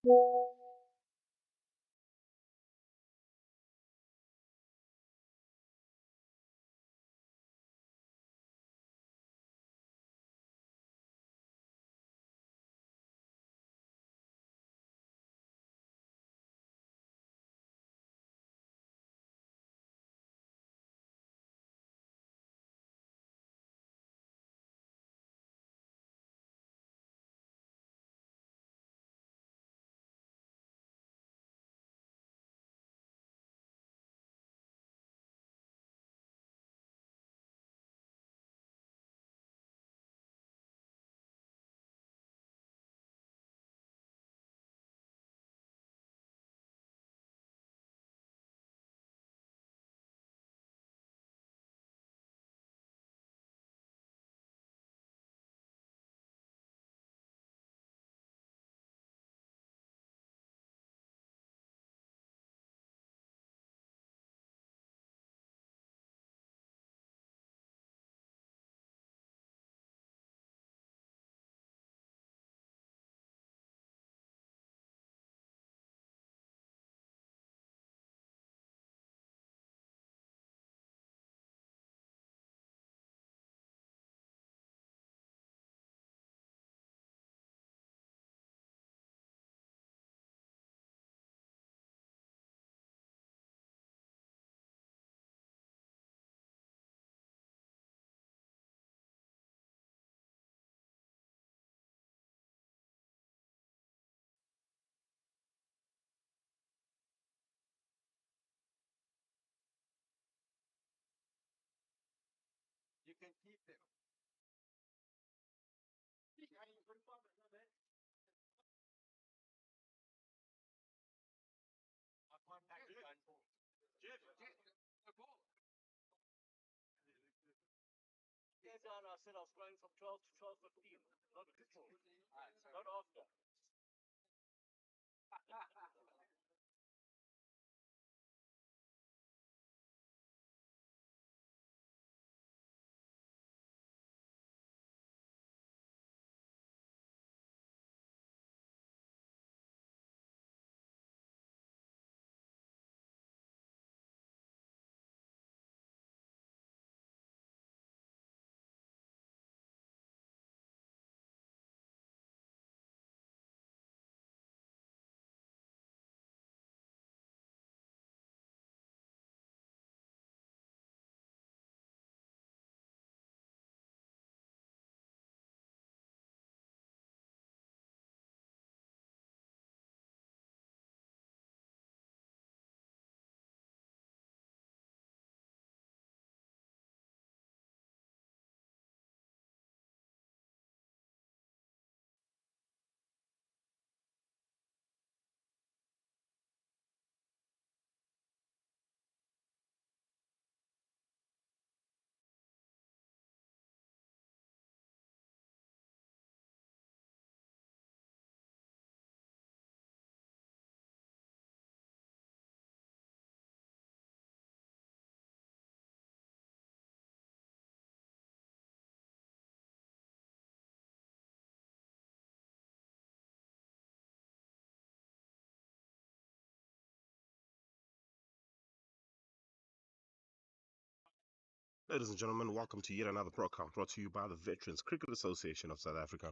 You can keep them. Yes, I said I was going from 12 to 12:15, not before, not after. Ladies and gentlemen, welcome to yet another broadcast brought to you by the Veterans Cricket Association of South Africa.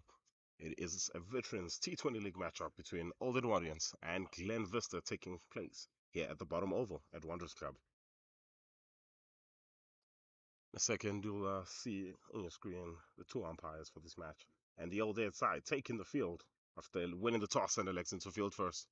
It is a Veterans T20 League matchup between Old Edwardians and Glenvista taking place here at the bottom oval at Wanderers Club. In a second, you'll see on your screen the two umpires for this match. And the Old Ed side taking the field after winning the toss and electing to field first.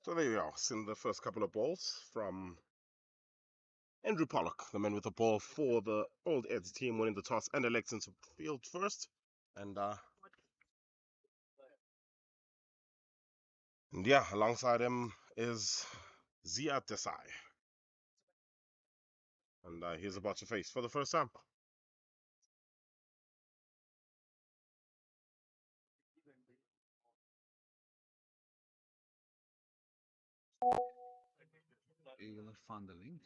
So there we are, seeing the first couple of balls from Andrew Pollock, the man with the ball for the Old Eds team, winning the toss and electing to field first. And yeah, alongside him is Ziad Desai. And he's about to face for the first time. Finalizing.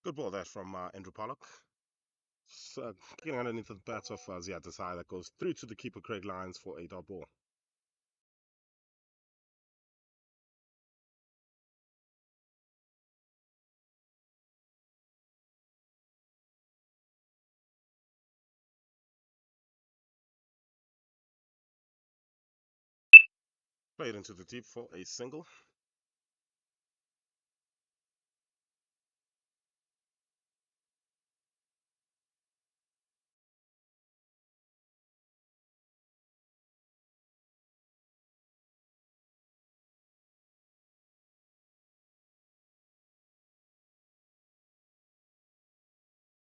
Good ball there from Andrew Pollock. Getting underneath the bat of Ziad Desai that goes through to the keeper Craig Lyons for a dot ball. Played into the deep for a single.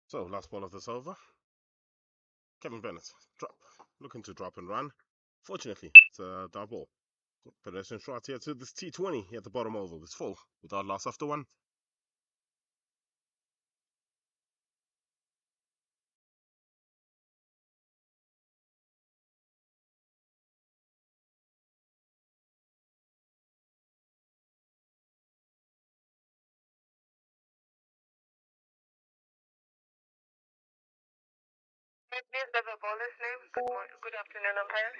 So last ball of this over. Kevin Bennett, drop, looking to drop and run. Fortunately, it's a dot ball. Pedestrian shot here to this T20 here at the bottom oval. It's full without loss after one. Please have a bowler's name. Good afternoon, umpire.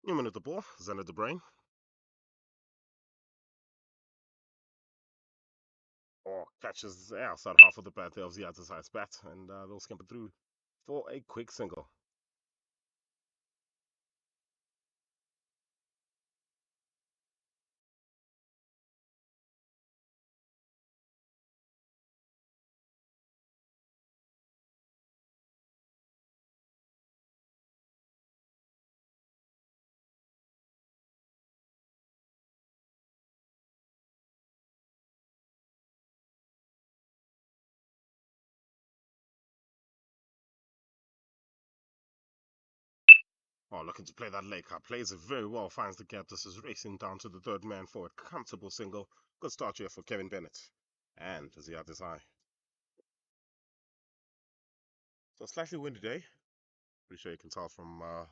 Newman at the ball, Zen at the brain. Or catches the outside half of the bat there of Ziad Desai's bat, and they'll skimp it through for a quick single. Oh, looking to play that late cut. Plays it very well. Finds the gap. This is racing down to the third man for a comfortable single. Good start here for Kevin Bennett. And does he have this eye? So slightly windy day. Pretty sure you can tell from a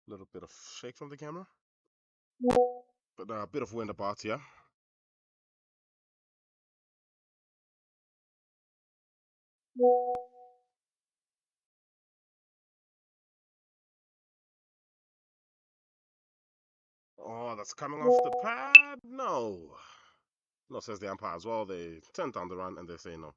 little bit of shake from the camera. But a bit of wind about here. Oh, that's coming off the pad. No. No, says the umpire as well. They turn down the run and they say no.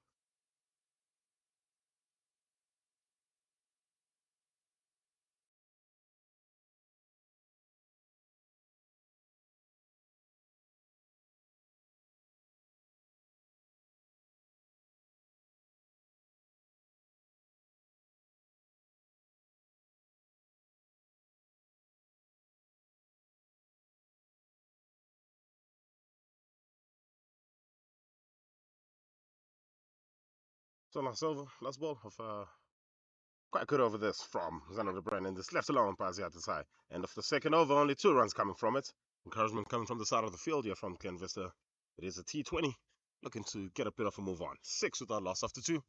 So last over, last ball of quite good over this from Zeno de Bren, and this left alone by the other side. End of the second over, only 2 runs coming from it. Encouragement coming from the side of the field here from Glenvista. It is a T20, looking to get a bit of a move on. 6 without loss after 2.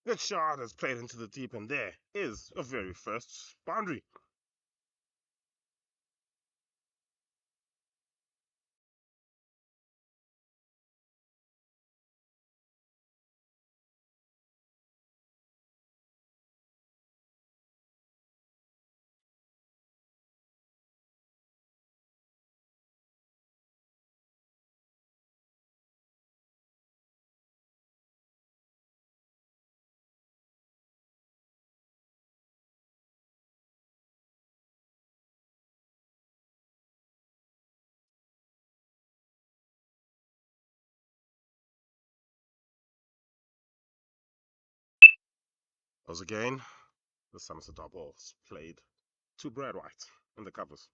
Good shot is played into the deep, and there is a very first boundary. Goes again. This time it's a double played to Brad White in the covers.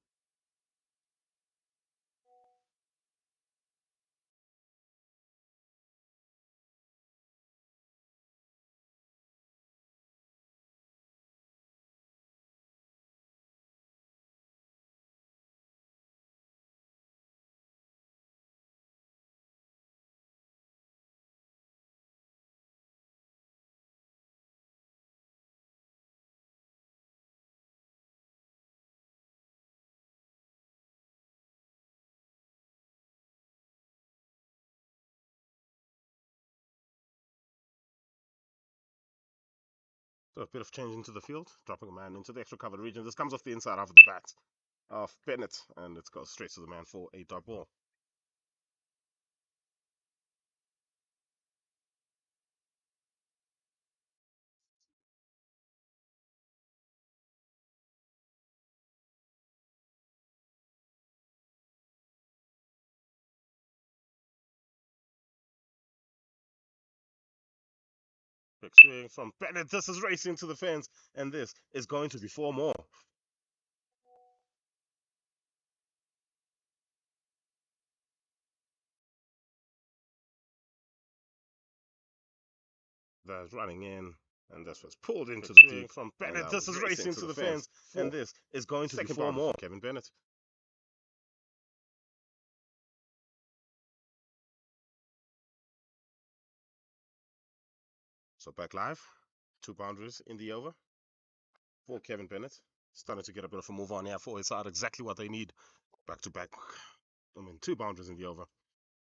So a bit of change into the field, dropping a man into the extra covered region. This comes off the inside of the bat of Bennett, and it goes straight to the man for a dot ball. Big swing from Bennett. This is racing to the fence, and this is going to be 4 more. That's running in, and this was pulled into the deep from Bennett. This is racing to the fence, and this is going to be 4 more. Kevin Bennett. So back live, 2 boundaries in the over for Kevin Bennett. Starting to get a bit of a move on here for his side. Exactly what they need. Back to back. 2 boundaries in the over.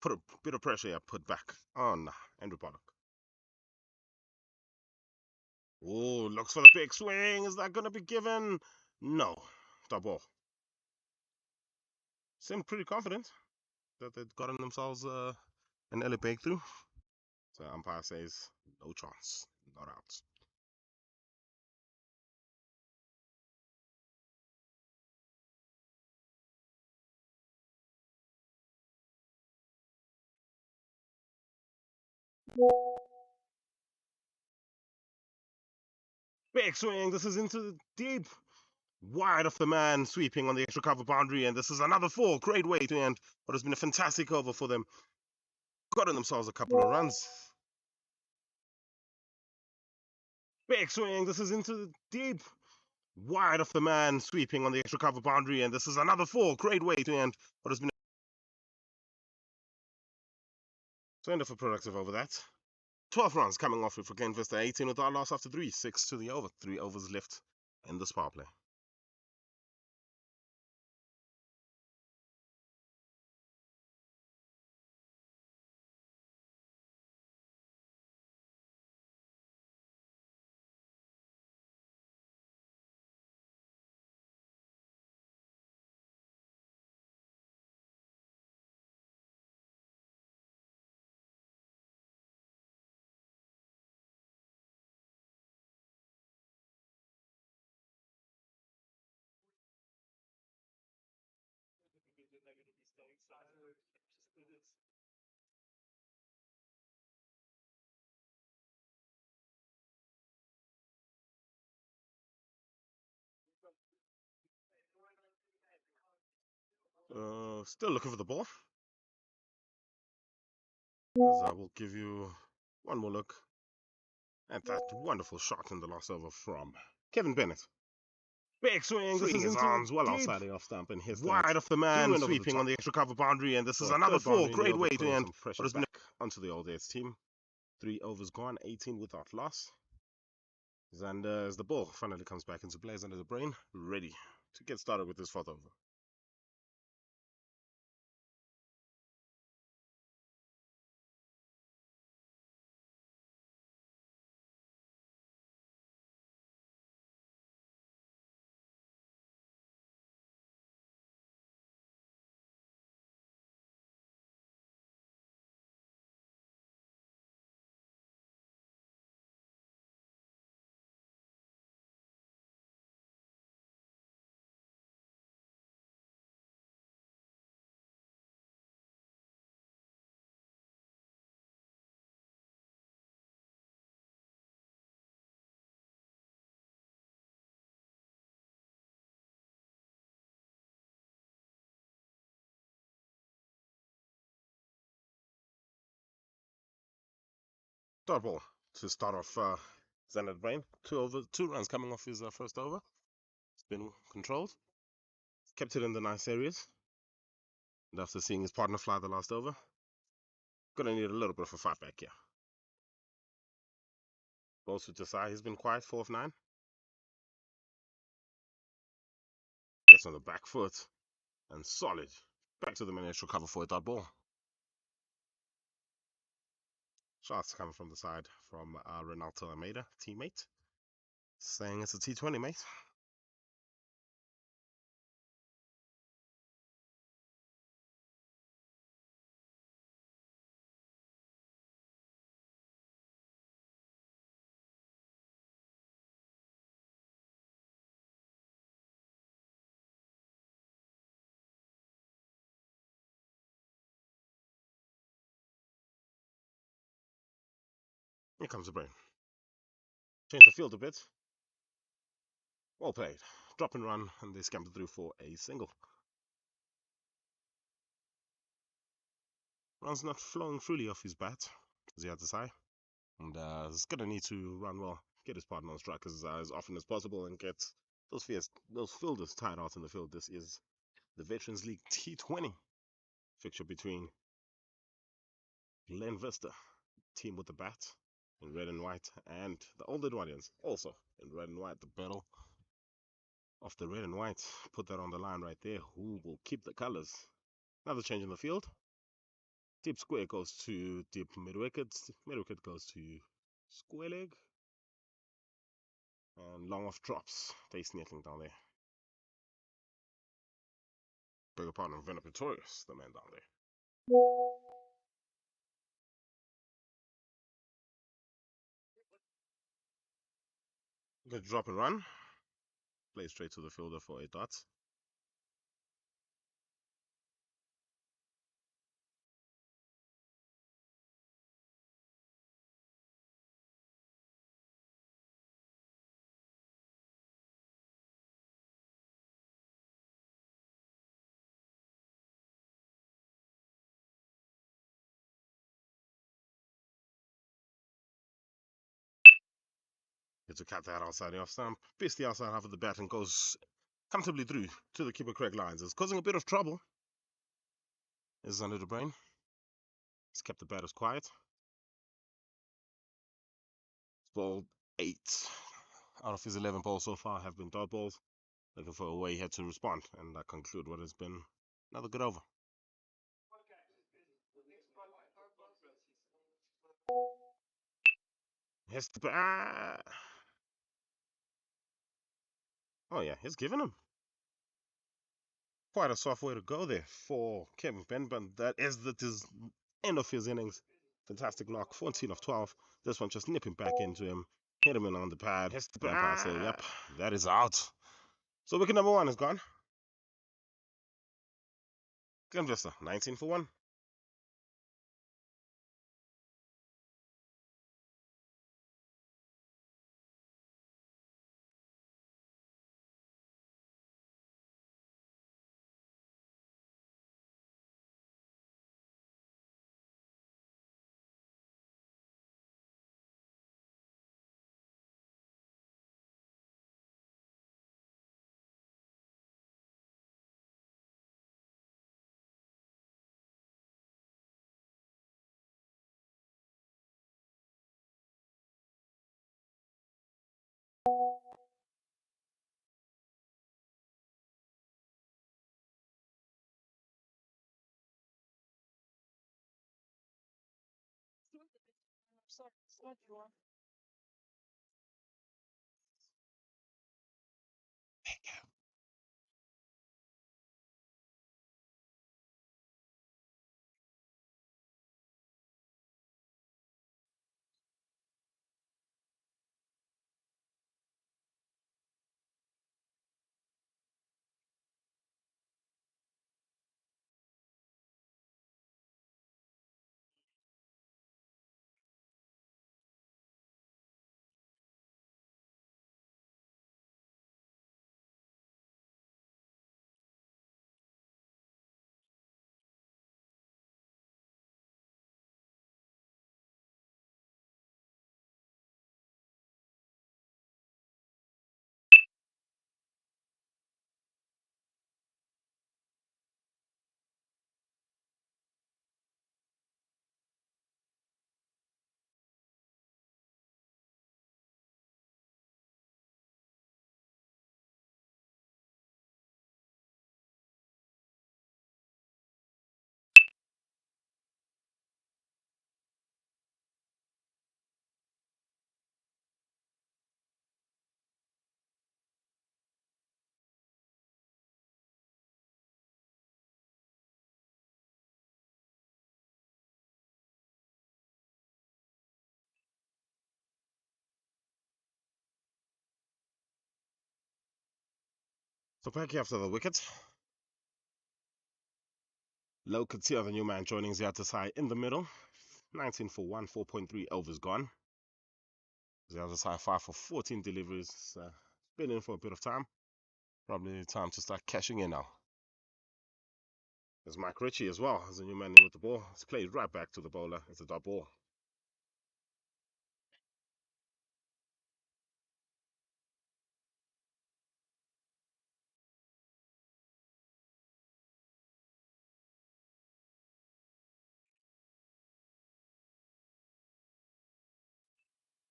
Put a bit of pressure here. Put back on Andrew Pollock. Oh, looks for the big swing. Is that going to be given? No. Double. Seemed pretty confident that they'd gotten themselves an early breakthrough. So umpire says no chance, not out. Big swing. This is into deep. Wide of the man, sweeping on the extra cover boundary, and this is another 4. Great way to end what has been a fantastic over for them. Gotten themselves a couple of runs. Big swing. This is into deep. Wide of the man, sweeping on the extra cover boundary, and this is another 4. Great way to end what has been. So end of a productive over that. 12 runs coming off it for Glenvista, 18 with our loss after 3, 6 to the over. 3 overs left in this power play. Still looking for the ball. As I will give you one more look at that wonderful shot in the last over from Kevin Bennett. Big swing. This is his arms well deep, outside the off stump and hits wide of the man, sweeping on the extra cover boundary, and this is another 4. Great way to end what has been back onto the Old Days team. 3 overs gone, 18 without loss. And as the ball finally comes back into play, under the brain, ready to get started with this 4th over. Dot ball to start off Xander Brain. 2 runs coming off his first over. It's been controlled. Kept it in the nice areas. And after seeing his partner fly the last over, gonna need a little bit of a fight back here. Ball switch aside. He's been quiet, 4 of 9. Gets on the back foot and solid. Back to the miniature cover for a dot ball. Shots coming from the side from Ronaldo Almeida, teammate, saying it's a T20, mate. Here comes the brain. Change the field a bit. Well played. Drop and run, and they scamper through for a single. Run's not flowing freely off his bat, as he had to say. And he's going to need to run well, get his partner on strike as often as possible, and get those fielders tied out in the field. This is the Veterans League T20 fixture between Glenvista, team with the bat, in red and white, and the Old Edwardians, also in red and white. The battle of the red and white, put that on the line right there. Who will keep the colors? Another change in the field. Deep square goes to deep mid wicket. Mid wicket goes to square leg. And long off drops. They sneaking down there. Beg your pardon, Venner Pretorius, the man down there. Good drop and run. Play straight to the fielder for 8 dots. It's a cat that outside the off stump. Pierce the outside half of the bat and goes comfortably through to the keeper Craig Lyons. It's causing a bit of trouble. This is under the brain. He's kept the batters quiet. It's balled 8 out of his 11 balls so far have been dot balls. Looking for a way he had to respond, and that conclude what has been another good over. Here's the oh yeah, he's given him quite a soft way to go there for Kevin Ben, but that is the end of his innings. Fantastic knock, 14 of 12. This one just nipping back into him, hit him in on the pad. The umpire say, yep, that is out. So wicket number 1 is gone. Glenvista, 19 for 1. So back after the wicket. Low Katia, the new man, joining Ziatasai in the middle. 19 for 1, 4.3 overs gone. Ziatasai 5 for 14 deliveries. Been in for a bit of time. Probably time to start cashing in now. There's Mike Ritchie as well as a new man in with the ball. It's played right back to the bowler. It's a dot ball.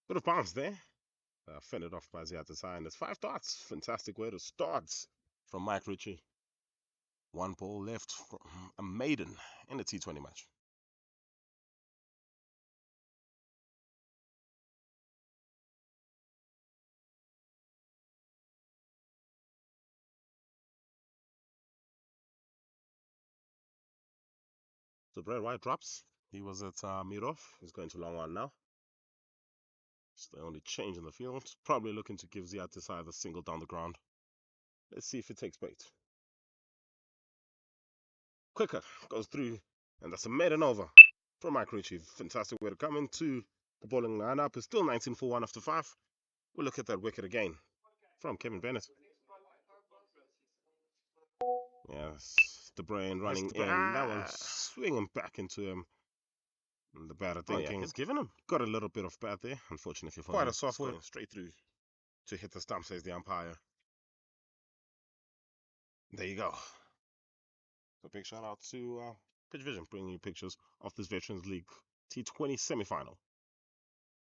Bit of bounce there. Fended off by Ziatasai, and it's 5 dots. Fantastic way to start from Mike Ritchie. 1 ball left from a maiden in the T20 match. So Brad White drops. He was at mid-off. He's going to long one now. It's the only change in the field. Probably looking to give Ziatisai the single down the ground. Let's see if it takes bait. Quicker goes through, and that's a maiden over from Mike Ritchie. Fantastic way to come into the bowling lineup. It's still 19 for 1 after 5. We'll look at that wicket again from Kevin Bennett. Yes, the brain running in. That one swinging back into him. And the batter thinking, he's given him. Got a little bit of bat there, unfortunately for him. Quite a soft one, straight through to hit the stump, says the umpire. There you go. So big shout out to Pitch Vision, bringing you pictures of this Veterans League T20 semi-final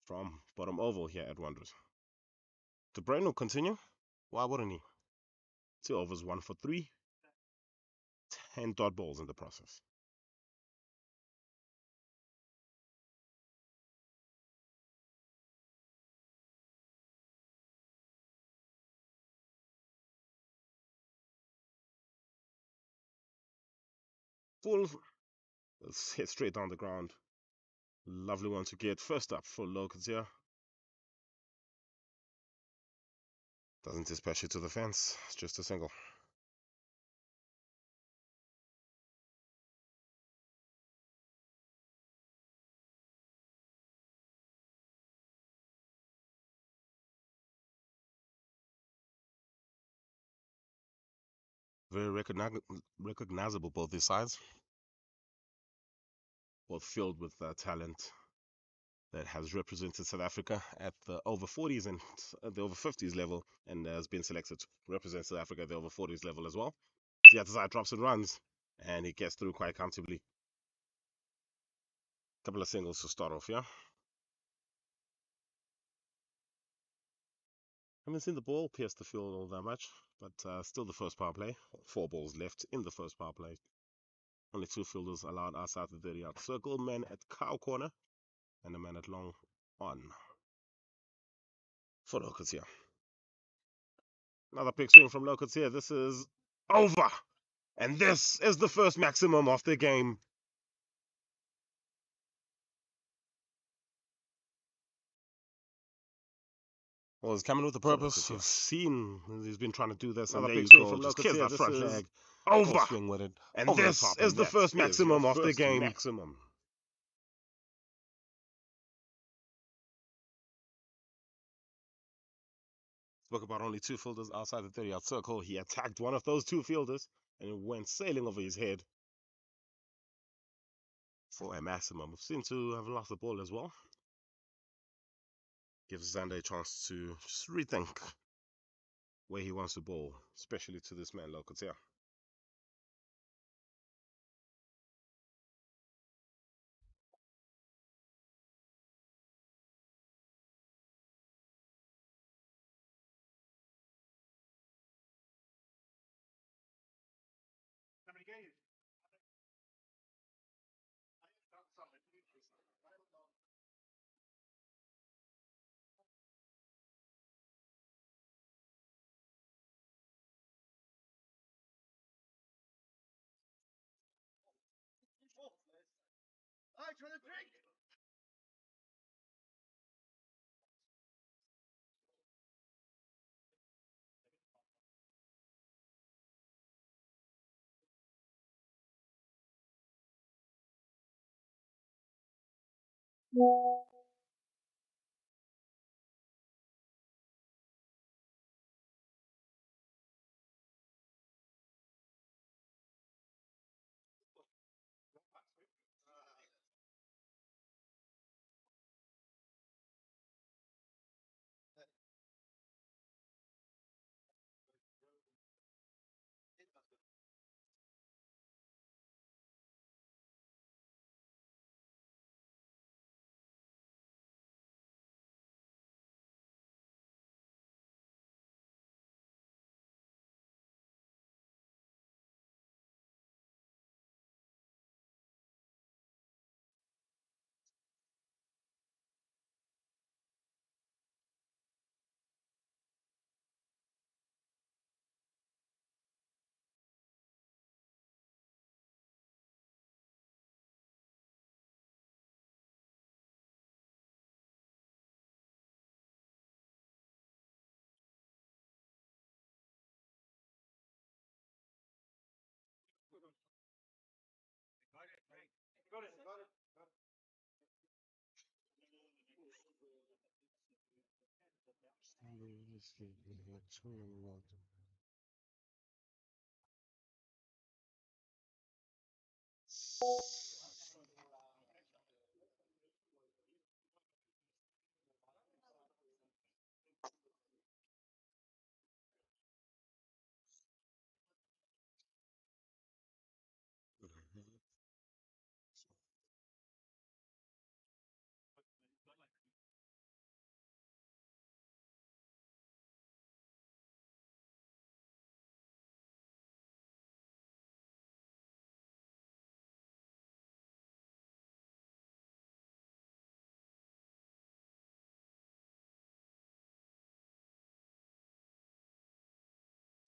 from bottom oval here at Wanderers. The brain will continue. Why wouldn't he? 2 overs, 1 for 3. 10 dot balls in the process. Full. Let's hit straight down the ground. Lovely one to get. First up for Locals here. Doesn't dispatch it to the fence. It's just a single. Very recognizable, both these sides. Both filled with talent that has represented South Africa at the over 40s and the over 50s level, and has been selected to represent South Africa at the over 40s level as well. Ziatisai drops and runs, and he gets through quite comfortably. Couple of singles to start off, yeah. Haven't seen the ball pierce the field all that much, but still the first power play. 4 balls left in the first power play. Only 2 fielders allowed outside the 30-yard circle. Man at cow corner and a man at long on. For Locals here. Another big swing from Locals here. This is over. And this is the first maximum of the game. Well, he's coming with a purpose. You've seen he's been trying to do this. Another big swing from Locals here. That front leg. Over. Swing with it. And this is the first maximum of the game. Maximum. Spoke about only 2 fielders outside the 30-yard circle. He attacked one of those 2 fielders and it went sailing over his head for a maximum. Seemed to have lost the ball as well. Gives Xander a chance to just rethink where he wants to bowl, especially to this man, Locals here.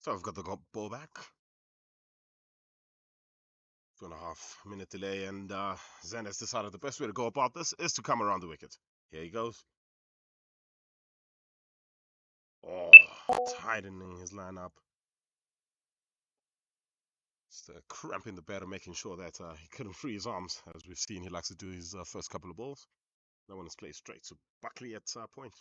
So I've got the ball back. 2.5 minute delay, and Zen has decided the best way to go about this is to come around the wicket. Here he goes. Oh, tightening his lineup. Just cramping the batter, making sure that he couldn't free his arms. As we've seen, he likes to do his first couple of balls. That one is played straight to Buckley at point.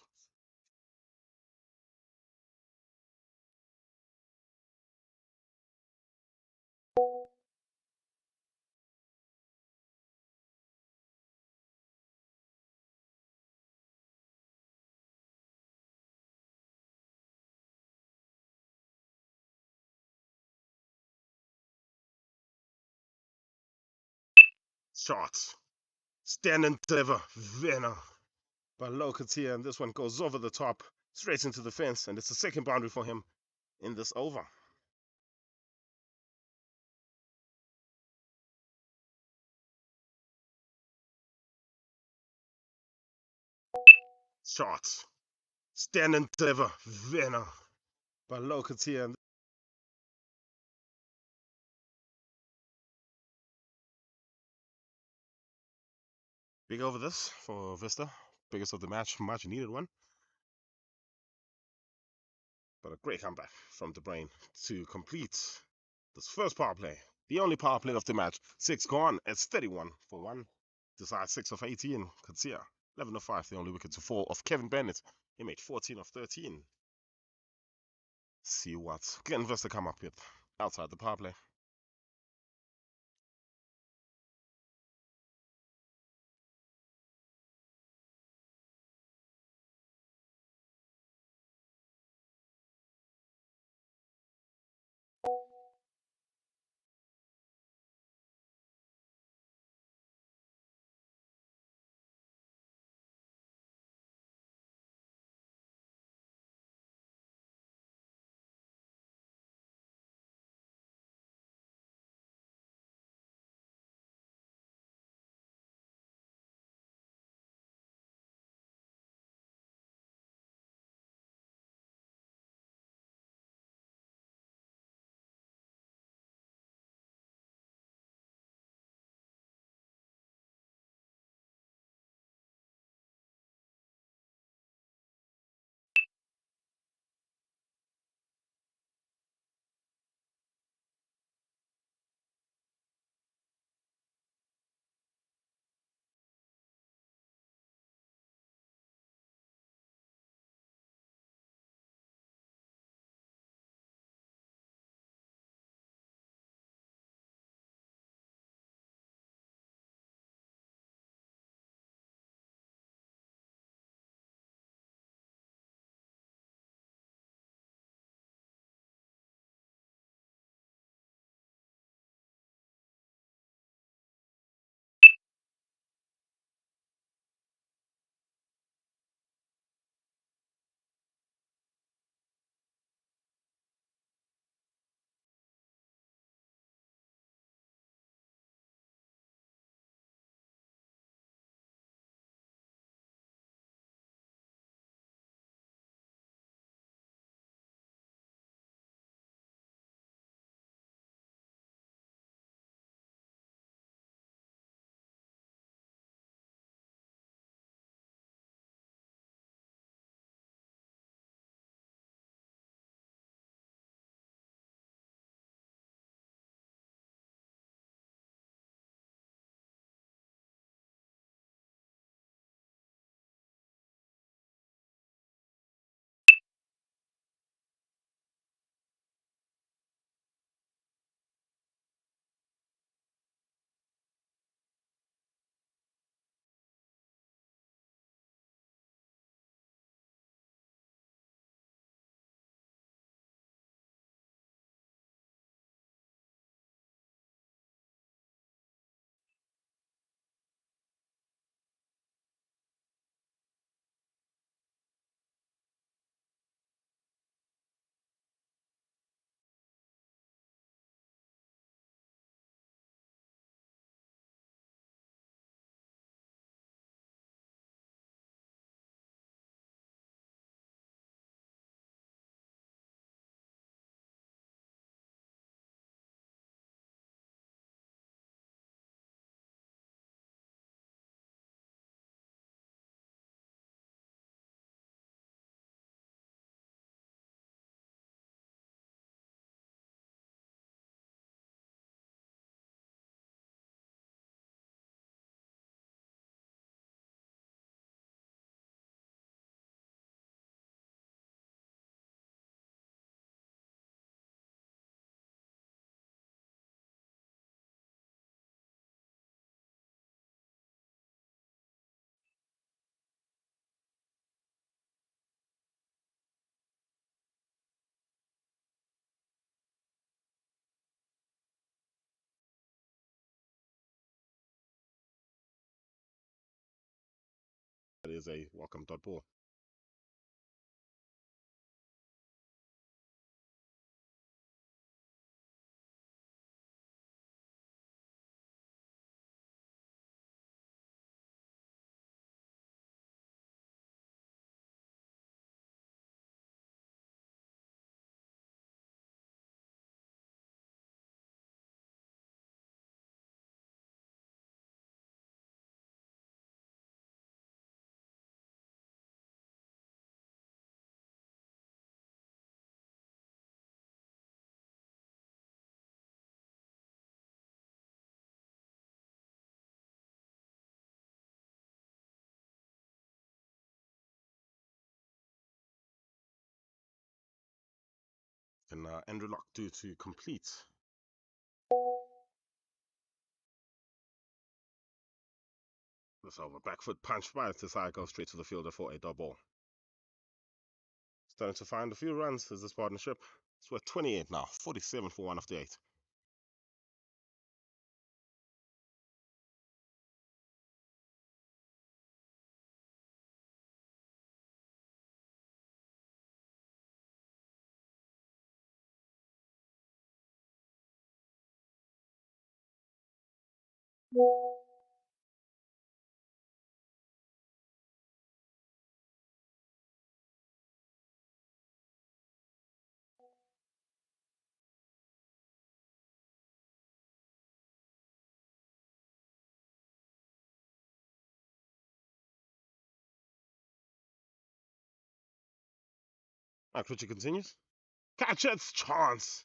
Shots. Standing deliver. Venner. But Locatia, and this one goes over the top, straight into the fence, and it's the second boundary for him in this over. Shots. Standing deliver. Venner. But Locatia, and big over this for Vista. Biggest of the match, much needed one. But a great comeback from the brain to complete this first power play. The only power play of the match. 6 gone. It's 31 for 1. Decide 6 of 18. Katsia. 11 of 5. The only wicket to fall of Kevin Bennett. He made 14 of 13. See what Glenvista come up with outside the power play. That is a welcome dot ball. Can Andrew Lock do to complete? This over. Back foot punch by Tesai goes straight to the fielder for a double. Starting to find a few runs as this partnership. It's worth 28 now, 47 for one of the 8. Ritchie continues. Catch it! Chance!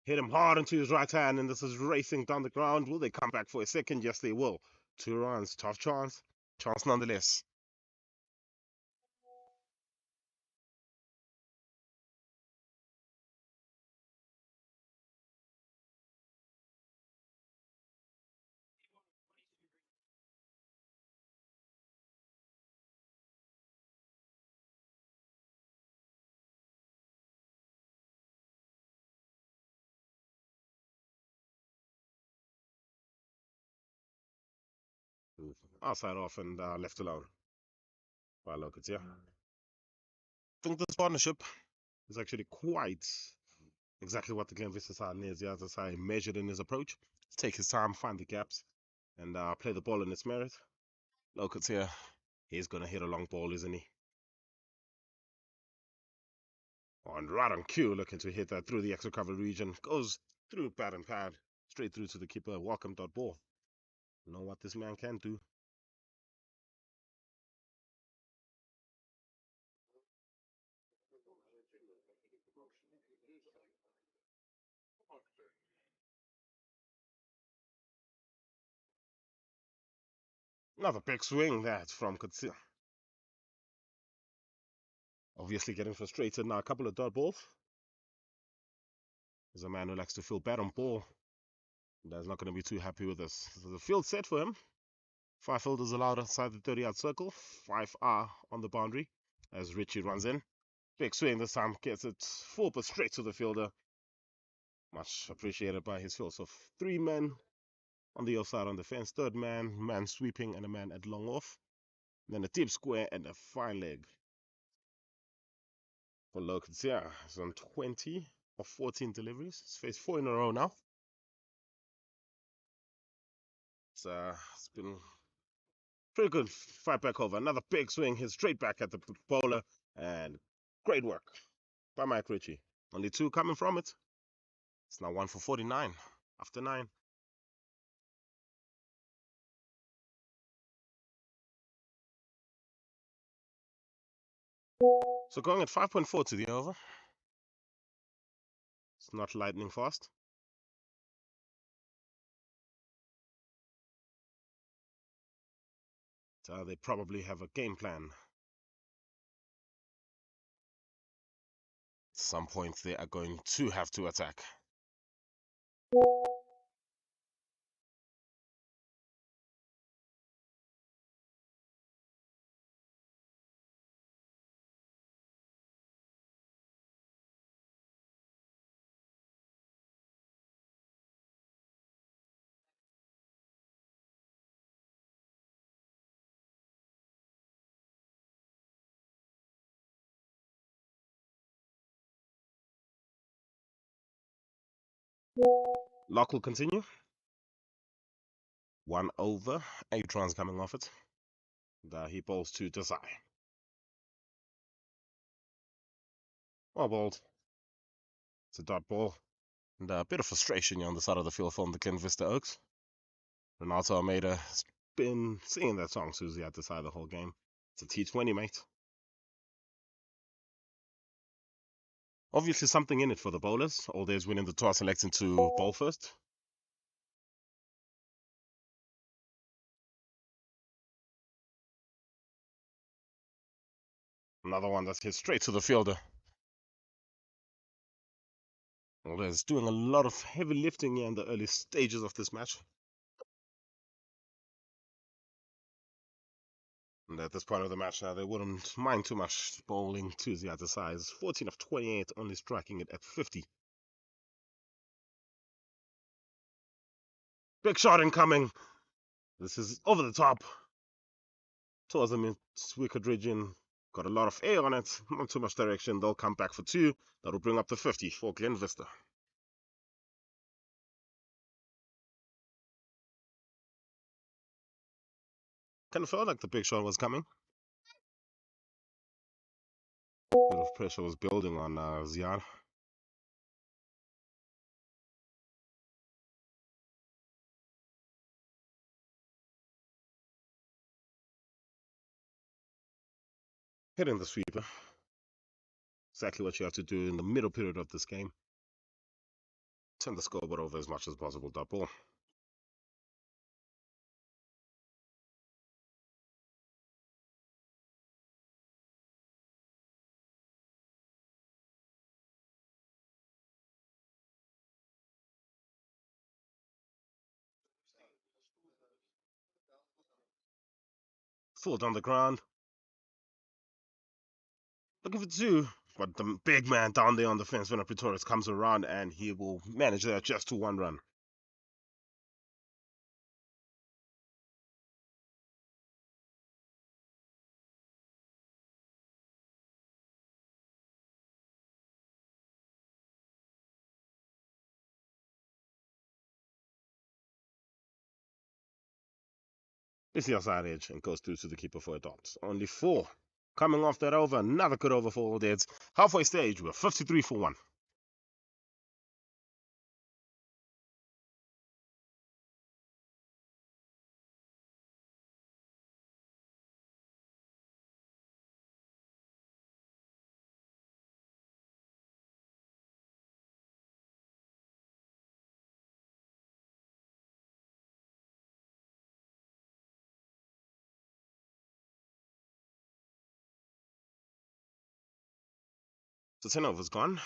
Hit him hard into his right hand, and this is racing down the ground. Will they come back for a second? Yes, they will. 2 runs. Tough chance. Chance nonetheless. Outside off and left alone by Locatia. I think this partnership is actually quite exactly what the Glenvista side needs. Yeah, as I measured in his approach. Take his time, find the gaps, and play the ball in its merit. Locatia, he's going to hit a long ball, isn't he? And right on cue, looking to hit that through the extra cover region. Goes through pad and pad, straight through to the keeper. Welcome dot ball. Know what this man can do. Another big swing that from Katsia. Obviously getting frustrated now. A couple of dot balls. He's a man who likes to feel bad on ball. That's not going to be too happy with this. So the field set for him. 5 fielders allowed outside the 30-yard circle. 5 are on the boundary as Richie runs in. Big swing this time. Gets it full but straight to the fielder. Much appreciated by his field. So 3 men on the offside on the fence. Third man sweeping, and a man at long off. Then a deep square and a fine leg for Locals. Yeah, he's on 20 of 14 deliveries. He's faced 4 in a row now. It's been pretty good fight back over. Another big swing, hit straight back at the bowler, and great work by Mike Ritchie. Only 2 coming from it. It's now 1 for 49 after 9. So going at 5.4 to the over. It's not lightning fast. So they probably have a game plan. At some point they are going to have to attack. Lock will continue. 1 over, 8 runs coming off it. And, he bowls to Desai. Well bowled. It's a dot ball. And a bit of frustration on the side of the field from the Glenvista Oaks. Renato Almeida has been singing that song, Susie, at the side of the whole game. It's a T20, mate. Obviously something in it for the bowlers. All days winning the toss, electing to bowl first. Another one that's hit straight to the fielder. All days doing a lot of heavy lifting here in the early stages of this match. And at this point of the match now, they wouldn't mind too much bowling to the other side. 14 of 28, only striking it at 50. Big shot incoming. This is over the top. Towards the mid-wicket region. Got a lot of air on it. Not too much direction. They'll come back for 2. That'll bring up the 50 for Glenvista. Kind of felt like the big shot was coming. Bit of pressure was building on Ziad. Hitting the sweeper. Exactly what you have to do in the middle period of this game. Turn the scoreboard over as much as possible. Dot ball. Full down the ground. Looking for 2. But the big man down there on the fence when Pretorius comes around, and he will manage that just to 1 run. It's the outside edge and goes through to the keeper for a dot. Only 4. Coming off that over, another good over for All Deads. Halfway stage, we're 53 for 1. So 10 overs gone.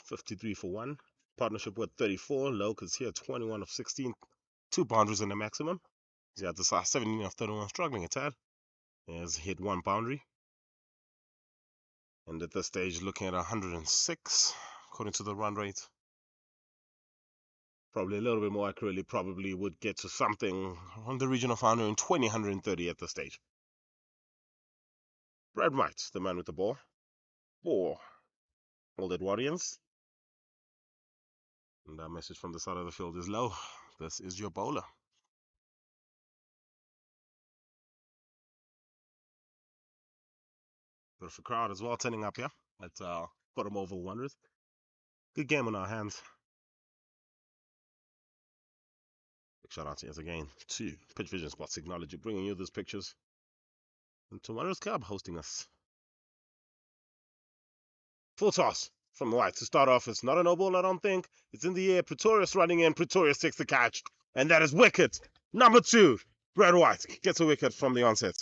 53 for 1. Partnership with 34. Loke is here, 21 of 16. 2 boundaries in the maximum. He's at the 17 of 31, struggling a tad. He has hit 1 boundary. And at this stage, looking at 106, according to the run rate. Probably a little bit more accurately, probably would get to something on the region of 120, 130 at this stage. Brad White, the man with the ball. 4. Old Edwardians. And that message from the side of the field is low. This is your bowler. Bit of a crowd as well turning up here at bottom oval Wanderers. Good game on our hands. Big shout out to yet again to Pitch Vision Sports Technology bringing you these pictures. And to Wanderers Club hosting us. Full toss from White to start off. It's not a no ball, I don't think. It's in the air. Pretorius running in. Pretorius takes the catch. And that is wicket. Number 2. Brad White gets a wicket from the onset.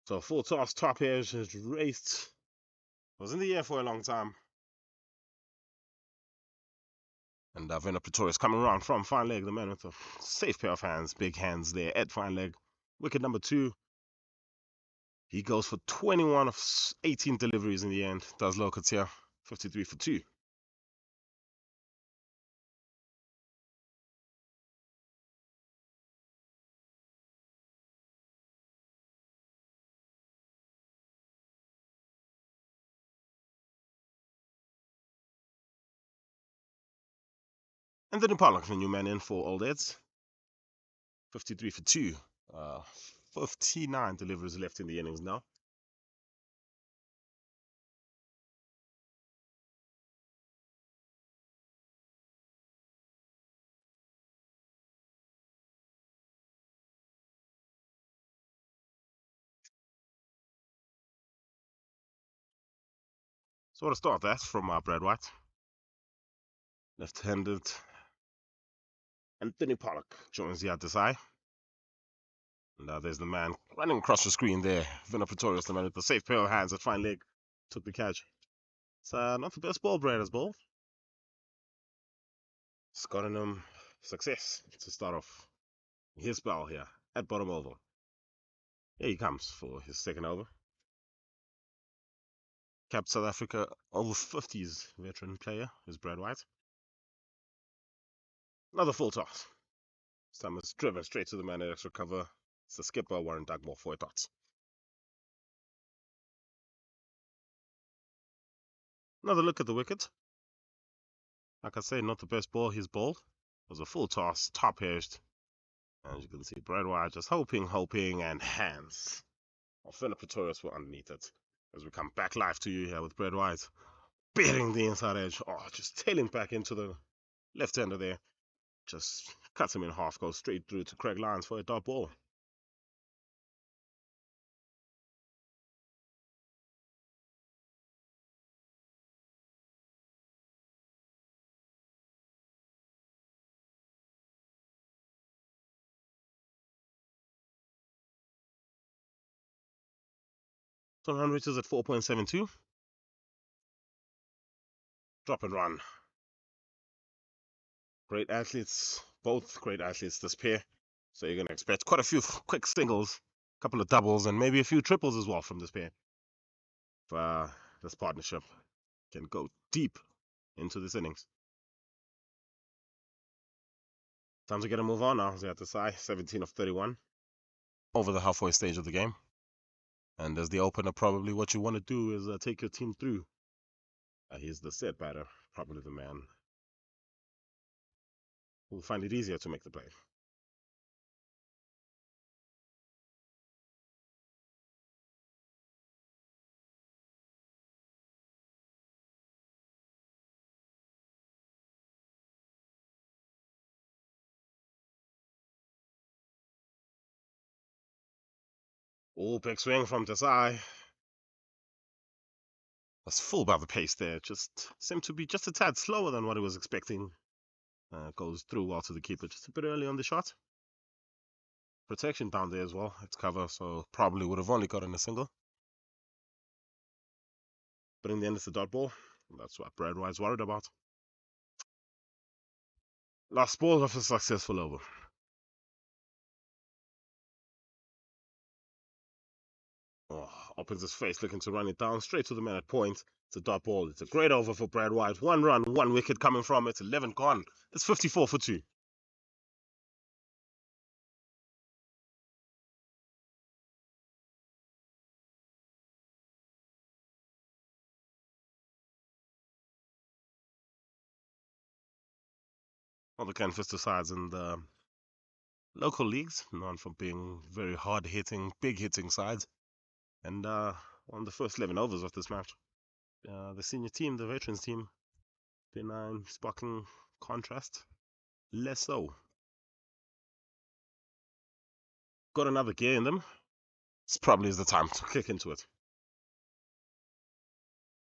So full toss, top edge has raced. Was in the air for a long time. And Vena Pretorius coming around from fine leg, the man with a safe pair of hands, big hands there at fine leg. Wicket number 2. He goes for 21 of 18 deliveries in the end. Does Locust here, 53 for 2. And then Pollock, the new man in for Old Eds, 53 for 2. 59 deliveries left in the innings now. So what a start that from Brad White. Left-handed Anthony Pollock joins the other side. And there's the man running across the screen there. Vinna Pretorius, the man with the safe pair of hands at fine leg, took the catch. It's not the best ball Brad has bowled. It's gotten him success to start off his spell here at bottom oval. Here he comes for his second over. Capped South Africa over 50s veteran player is Brad White. Another full toss. This time it's driven straight to the man at extra cover. It's the skipper, Warren Dugmore, for a dot. Another look at the wicket. Like I say, not the best ball he's bowled. It was a full toss, top edged. As you can see, Brad White just hoping, and hands of Finna Pretorius were underneath it. As we come back live to you here with Brad White, beating the inside edge. Oh, just tailing back into the left-hander there. Just cuts him in half, goes straight through to Craig Lyons for a dot ball. So run reaches at 4.72. Drop and run. Great athletes, both great athletes, this pair. So you're going to expect quite a few quick singles, a couple of doubles, and maybe a few triples as well from this pair. If this partnership can go deep into this innings. Time to get a move on now. They have to say 17 of 31 over the halfway stage of the game. And as the opener, probably what you want to do is take your team through. He's the set batter, probably the man who will find it easier to make the play. Oh, big swing from Desai. Was full by the pace there. Just seemed to be just a tad slower than what he was expecting. Goes through well to the keeper. Just a bit early on the shot. Protection down there as well. It's cover, so probably would have only gotten a single. But in the end, it's a dot ball. That's what Brad White's worried about. Last ball of a successful over. Oh, opens his face, looking to run it down straight to the man at point. It's a dot ball. It's a great over for Brad White. 1 run, 1 wicket coming from it. 11 gone. It's 54 for 2. All the Glenvista sides in the local leagues, known for being very hard-hitting, big-hitting sides. And on the first 11 overs of this match, the senior team, the veterans team, been in sparking contrast. Less so. Got another gear in them. This probably is the time to kick into it.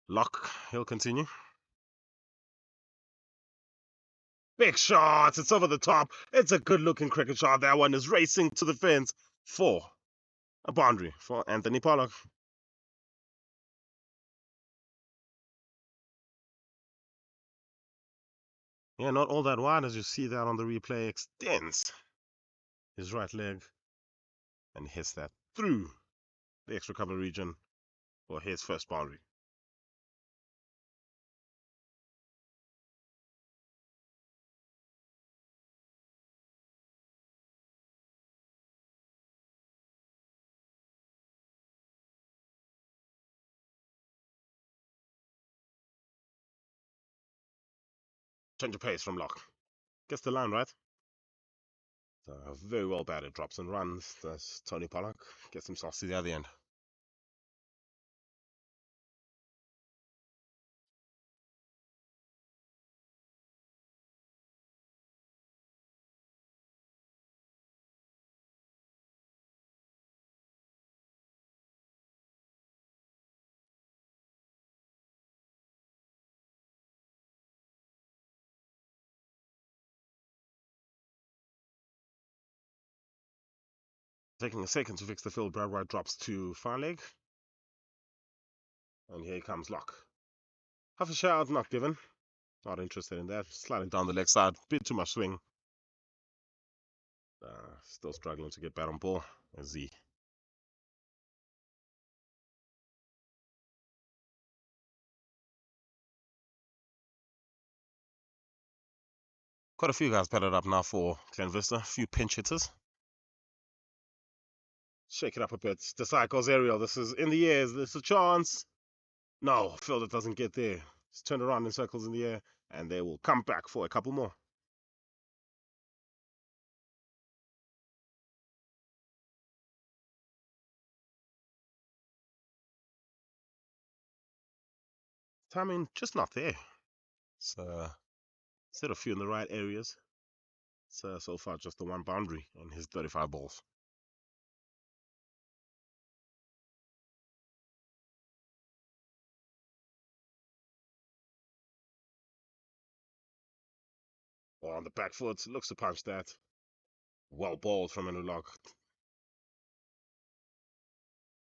Lock, he'll continue. Big shot. It's over the top. It's a good-looking cricket shot. That one is racing to the fence for a boundary for Anthony Pollock. Yeah, not all that wide as you see that on the replay. Extends his right leg and hits that through the extra cover region for his first boundary. Change of pace from Locke. Gets the line right. Very well batted. Drops and runs. That's Tony Pollock. Gets himself to the other end. Taking a second to fix the field, Brad White drops to far leg. And here comes Locke. Half a shout, not given. Not interested in that. Sliding down the leg side. Bit too much swing. Still struggling to get bat on ball. Z. Quite a few guys batted up now for Glenvista. A few pinch hitters. Shake it up a bit. The side goes aerial. This is in the air. Is this a chance? No, fielder doesn't get there. It's turned around in circles in the air, and they will come back for a couple more. Timing just not there. It's still a few in the right areas. It's so far just the one boundary in his 35 balls. On the back foot, looks to punch that. Well balled from Enulog.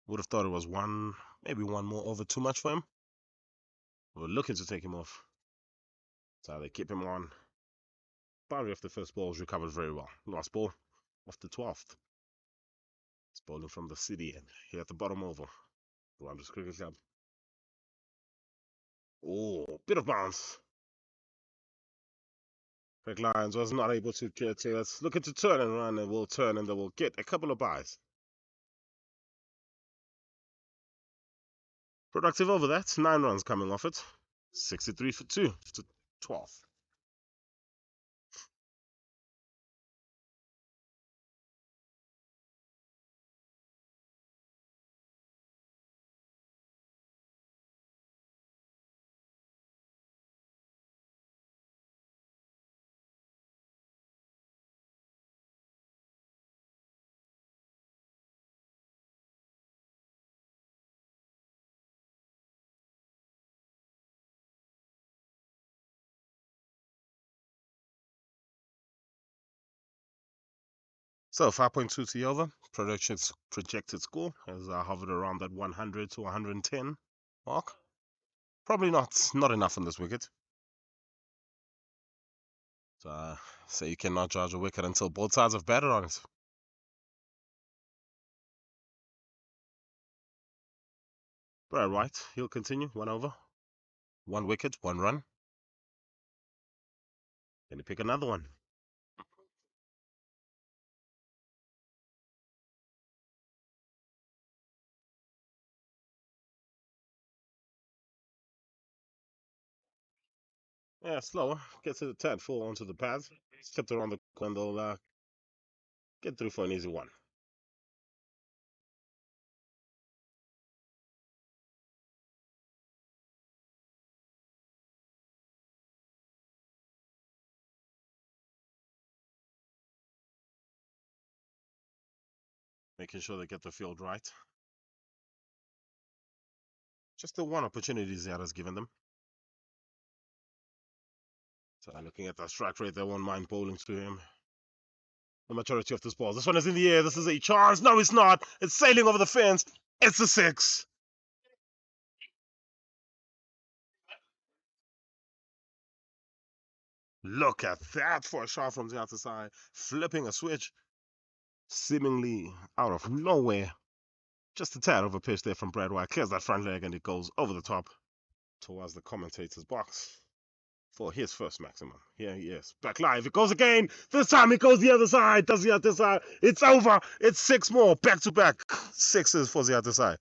Would have thought it was one, maybe one more over too much for him. We're looking to take him off. So they keep him on. Boundary of the first ball is recovered very well. Last ball of the 12th. It's bowling from the city end here at the bottom oval. Rwand's Cricket Club. Oh, bit of bounce. Craig Lyons was not able to get to us. Looking to turn and run, and will turn, and they will get a couple of byes. Productive over that. 9 runs coming off it. 63 for 2 to 12. So 5.2 to the over. Projected score has hovered around that 100 to 110 mark. Probably not enough on this wicket. So you cannot judge a wicket until both sides have batted on it. Brad White, he'll continue. 1 over. 1 wicket, 1 run. Can he pick another one? Yeah, slower. Gets it a tad full onto the pads. Kept around the corner. They'll get through for an easy one. Making sure they get the field right. Just the one opportunity Ziada's given them. So looking at that strike rate, they won't mind bowling to him. The majority of this ball. This one is in the air. This is a chance. No, it's not. It's sailing over the fence. It's a 6. Look at that for a shot from the outer side. Flipping a switch. Seemingly out of nowhere. Just a tad of a pitch there from Brad White. Clears that front leg and it goes over the top towards the commentator's box for his first maximum. Here he is. Back live. It goes again. This time it goes the other side. Does the other side. It's over. It's 6 more. Back to back. 6s for the other side.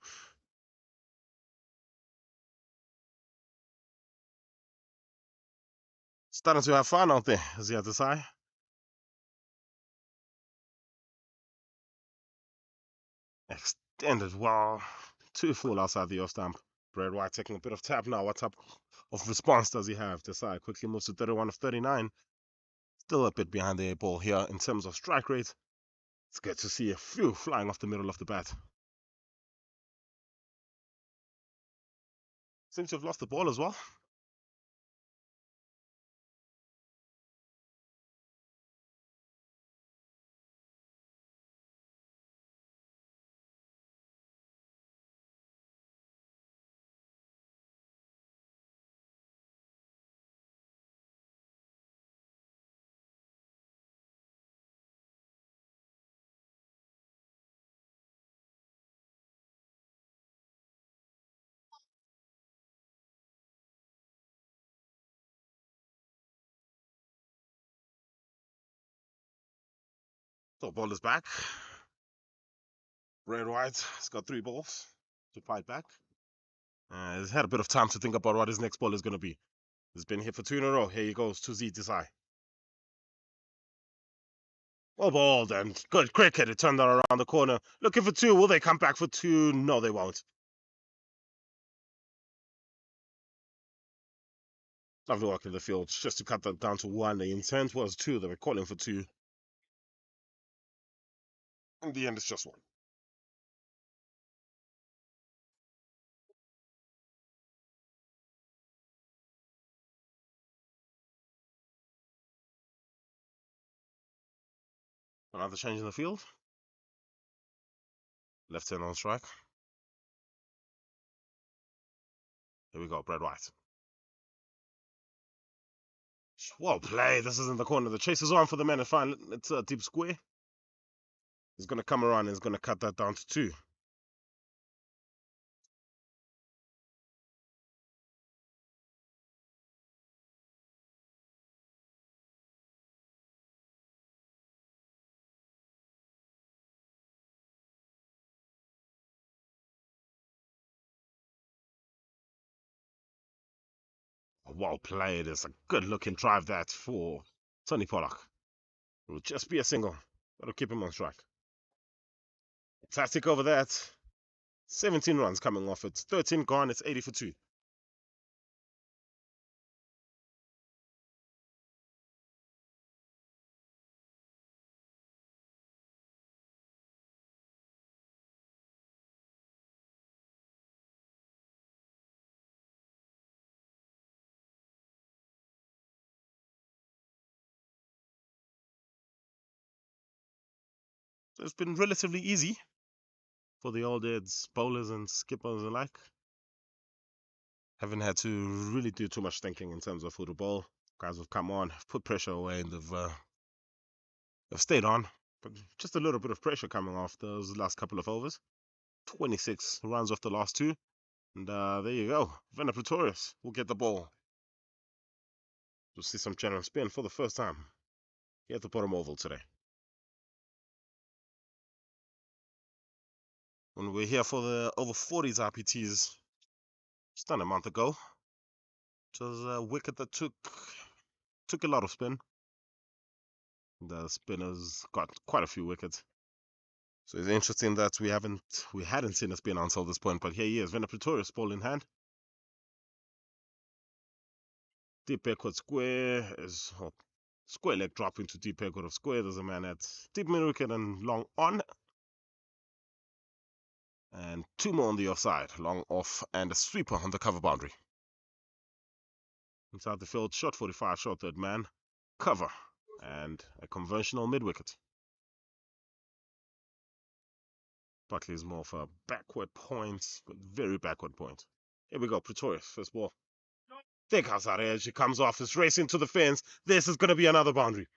Starting to have fun out there, the other side. Extended. Wow. 2 full outside the off stump. Brad White taking a bit of tap now. What type of response does he have? Desai quickly moves to 31 of 39. Still a bit behind the 8 ball here in terms of strike rate. It's good to see a few flying off the middle of the bat. Seems to have lost the ball as well. So ball is back. Brad White has got 3 balls to fight back. He's had a bit of time to think about what his next ball is going to be. He's been hit for 2 in a row. Here he goes to Z Desai. Well balled and good cricket. It turned that around the corner. Looking for 2. Will they come back for 2? No, they won't. Lovely work in the field just to cut that down to 1. The intent was 2. They were calling for 2. In the end, it's just 1. Another change in the field. Left hand on strike. Here we go, Brad White. Well played. This is in the corner. The chase is on for the men. It's a deep square. He's going to come around and he's going to cut that down to 2. Well played. It's a good looking drive that for Tony Pollock. It will just be a single. That'll keep him on strike. Fantastic over that. 17 runs coming off it. 13 gone. It's 80 for 2. So it's been relatively easy for the old Eds, bowlers and skippers alike. Haven't had to really do too much thinking in terms of who to bowl. Guys have come on, put pressure away, and they've stayed on. But just a little bit of pressure coming off those last couple of overs. 26 runs off the last 2. And there you go. Vena Pretorius will get the ball. We'll see some general spin for the first time here at the bottom oval today. When we were here for the over 40s RPTs just done a month ago, it was a wicket that took a lot of spin. The spinners got quite a few wickets. So it's interesting that we hadn't seen a spin until this point, but here he is, Vena Pretorius, ball in hand. Deep backward square is square leg drop into deep backward of square. There's a man at deep mid wicket and long on. And 2 more on the offside, long off and a sweeper on the cover boundary. Inside the field, short 45, short third man, cover, and a conventional mid wicket. Buckley's more of a backward point, but very backward point. Here we go, Pretorius, first ball. Thick outside edge, it comes off, it's racing to the fence. This is going to be another boundary.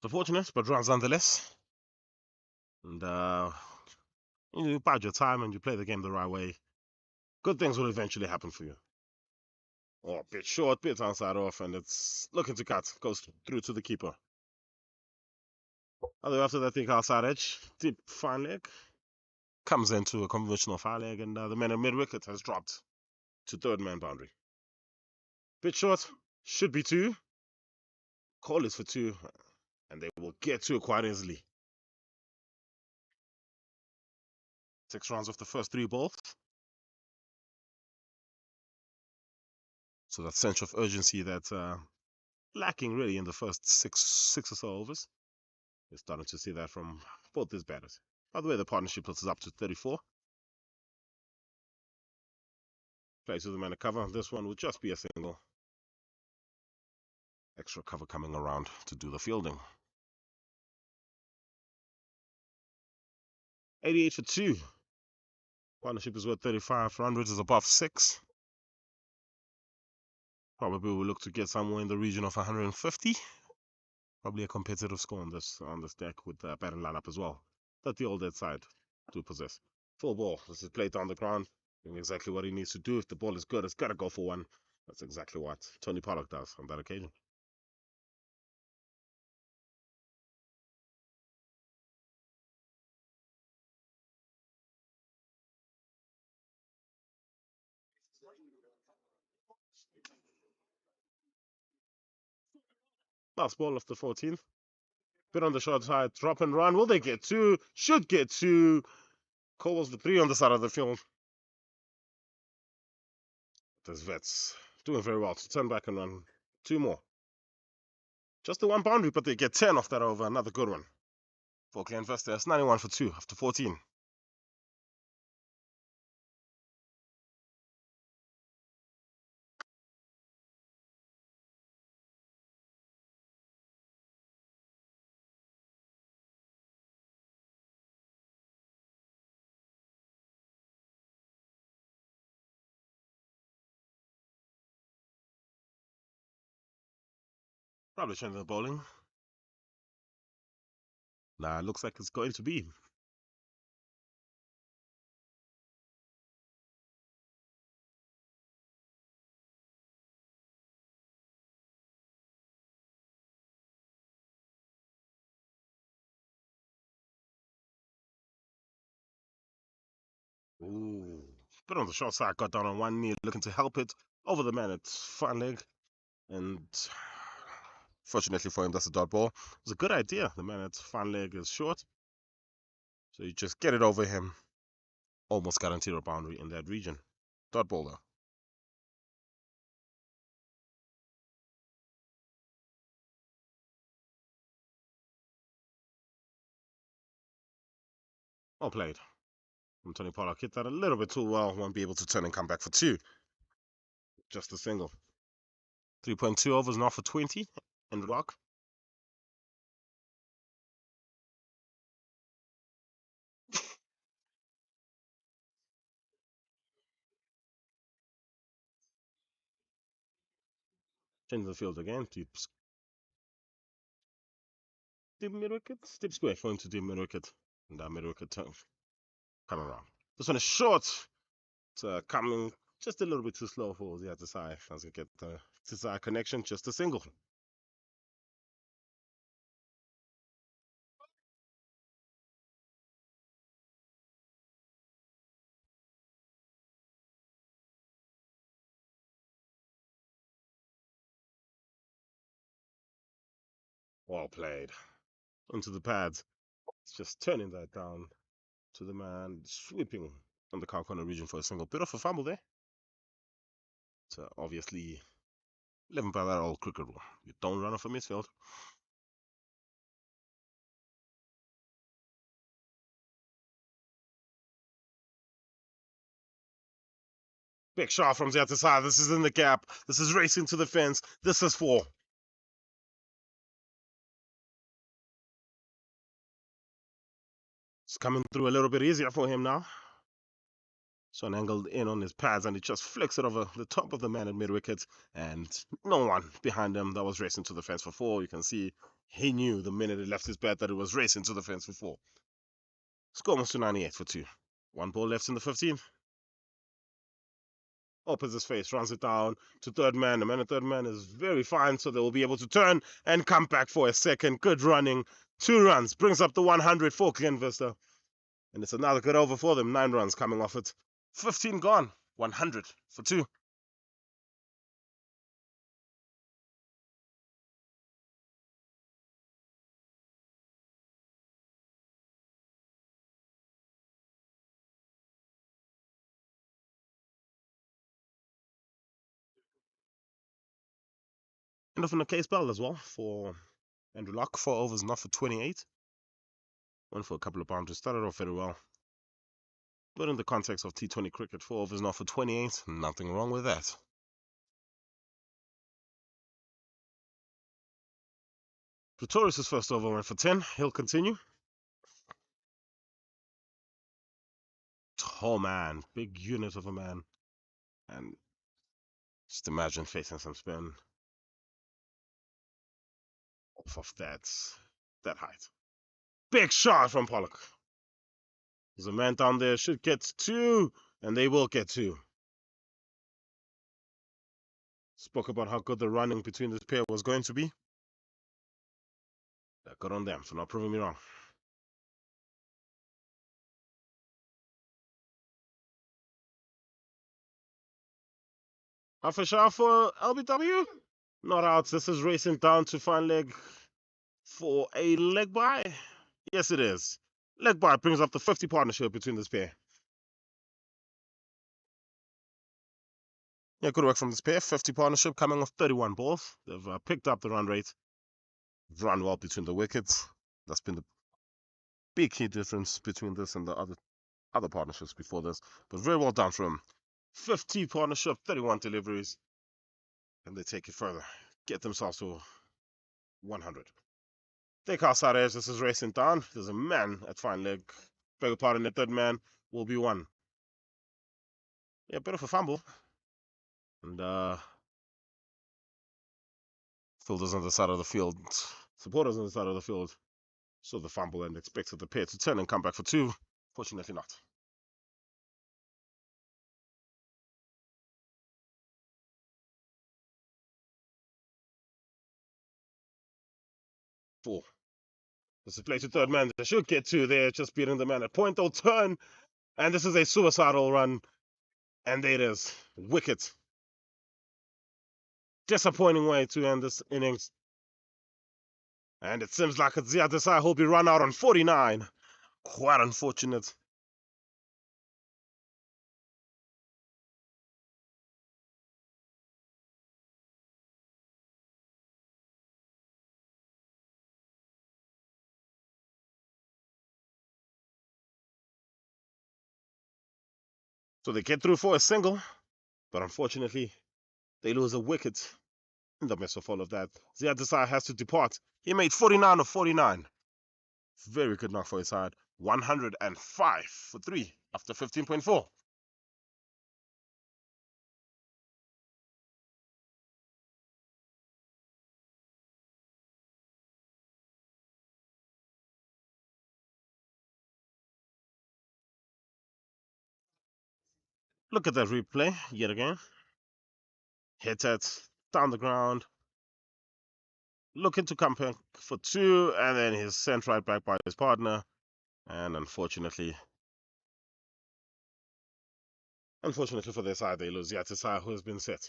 Unfortunate, but runs nonetheless. And you bide your time and you play the game the right way. Good things will eventually happen for you. Oh, bit short, bit outside off, and it's looking to cut. Goes through to the keeper. Although after that, think outside edge, deep fine leg. Comes into a conventional foul leg, and the man at mid wicket has dropped to third man boundary. Bit short, should be two. Call is for two, and they will get to it quite easily. 6 runs off the first 3 balls. So that sense of urgency that's lacking really in the first six or so overs. We're starting to see that from both these batters. By the way, the partnership puts us up to 34. Plays with the man of cover. This one will just be a single. Extra cover coming around to do the fielding. 88 for 2. Partnership is worth 35. Run rate is above 6. Probably we'll look to get somewhere in the region of 150. Probably a competitive score on this deck with the batting lineup as well that the old dead side do possess. Full ball. This is played down the ground. Doing exactly what he needs to do. If the ball is good, it's got to go for one. That's exactly what Tony Pollock does on that occasion. Last ball of the 14th. Bit on the short side. Drop and run. Will they get 2? Should get 2. Cobbles the 3 on the side of the field. This Vets doing very well to turn back and run 2 more. Just the 1 boundary, but they get 10 off that over. Another good one for Glenvista. It's 91 for 2 after 14. Probably changing the bowling. Nah, it looks like it's going to be. Ooh. Bit on the short side, got down on one knee, looking to help it over the man at fine leg. And fortunately for him, that's a dot ball. It was a good idea. The man at fine leg is short. So you just get it over him. Almost guaranteed a boundary in that region. Dot ball though. Well played from Tony Pollock. Hit that a little bit too well. Won't be able to turn and come back for 2. Just a single. 3.2 overs now for 20 and rock. Change the field again. Deep mid wicket. Deep square going to deep mid wicket. And that mid wicket turn coming around. This one is short. It's coming just a little bit too slow for the other side. As we get the side connection, just a single. Well played. Into the pads. It's just turning that down to the man, sweeping on the cow corner region for a single. Bit of a fumble there. So obviously, living by that old cricket rule. You don't run off a midfield. Big shot from the other side. This is in the gap. This is racing to the fence. This is 4. It's coming through a little bit easier for him now. So an angled in on his pads, and he just flicks it over the top of the man at mid wicket, and no one behind him that was racing to the fence for 4. You can see He knew the minute it left his bat that it was racing to the fence for 4. Score almost to 98 for 2. 1 ball left in the 15. Opens his face, runs it down to third man. The man at third man is very fine, so they will be able to turn and come back for a second. Good running. 2 runs. Brings up the 100 for Glenvista. And it's another good over for them. 9 runs coming off it. 15 gone. 100 for 2. End of in the case bell as well for Andrew Luck. 4 overs, not for 28. Went for a couple of boundaries. Started off very well. But in the context of T20 cricket, 4 overs, not for 28. Nothing wrong with that. Pretorius' first over went for 10. He'll continue. Tall man. Big unit of a man. And just imagine facing some spin off of that height. Big shot from Pollock. There's a man down there, should get 2, and they will get 2. Spoke about how good the running between this pair was going to be. Good on them for not proving me wrong. Half a shot for LBW. Not out. This is racing down to fine leg for a leg by. Yes, it is. Leg by brings up the 50 partnership between this pair. Yeah, good work from this pair. 50 partnership coming off 31 balls. They've picked up the run rate. Run well between the wickets. That's been the big key difference between this and the other partnerships before this. But very well done from 50 partnership, 31 deliveries. And they take it further. Get themselves to 100. Take outside edge. This is racing down. There's a man at fine leg. Beg your pardon, the third man will be 1. Yeah, bit of a fumble. And fielders on the side of the field, supporters on the side of the field, saw the fumble and expected the pair to turn and come back for 2. Fortunately not. Four. This is play to third man. They should get 2 there, just beating the man at point. They'll turn, and this is a suicidal run. And there it is. Wicket. Disappointing way to end this innings. And it seems like Zia Desai will be run out on 49. Quite unfortunate. So they get through for a single, but unfortunately, they lose a wicket in the midst of all of that. Zia Desai has to depart. He made 49 of 49. Very good knock for his side. 105 for 3 after 15.4. Look at that replay yet again. Hit it down the ground. Looking to come back for 2, and then he's sent right back by his partner. And unfortunately for their side, they lose Yatisai, who has been set.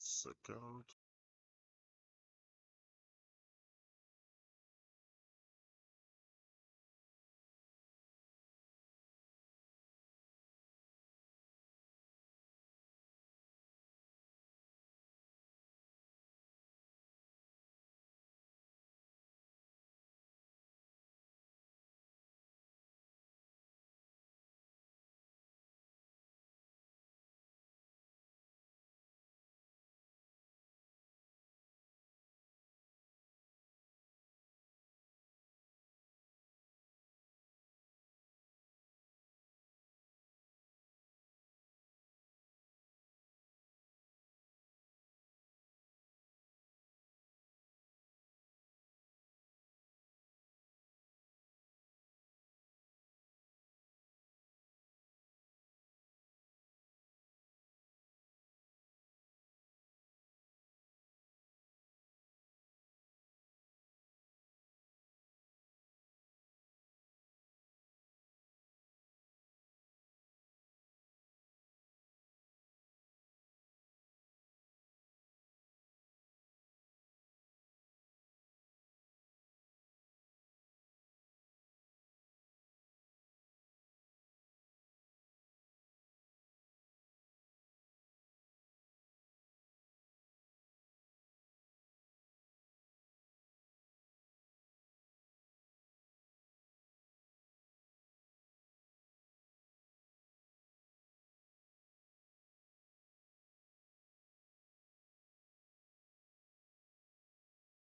Second.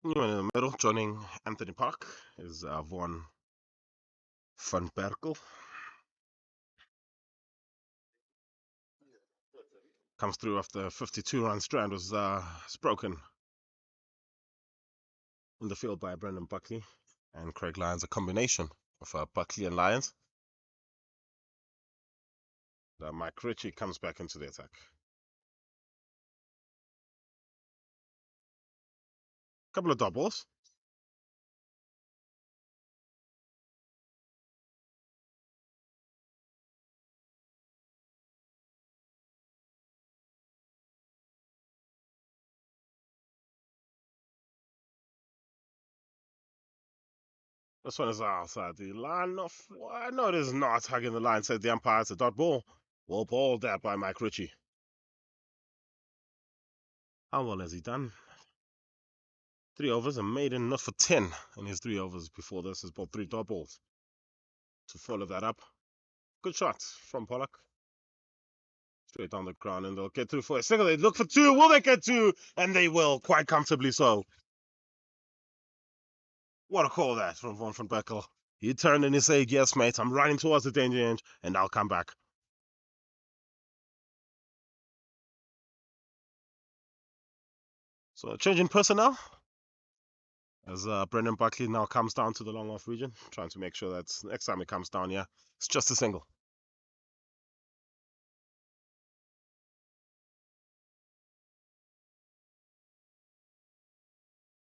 In the middle, joining Anthony Park, is Von van Berkel. Comes through after 52-run strand was broken in the field by Brendan Buckley and Craig Lyons, a combination of Buckley and Lyons. Mike Ritchie comes back into the attack. Couple of doubles. This one is outside the line. No, it is not. Hugging the line, said the umpire. It's a dot ball. Well balled that by Mike Ritchie. How well has he done? 3 overs, a maiden not for 10 in his 3 overs before this. Has bought 3 dot balls. To follow that up, good shot from Pollock. Straight down the ground, and they'll get through for a single. They look for 2. Will they get 2? And they will, quite comfortably so. What a call that from Von van Berkel. He turned and he said, yes, mate, I'm running towards the danger end, and I'll come back. So changing personnel as Brendan Buckley now comes down to the long off region, trying to make sure that next time it comes down here, it's just a single.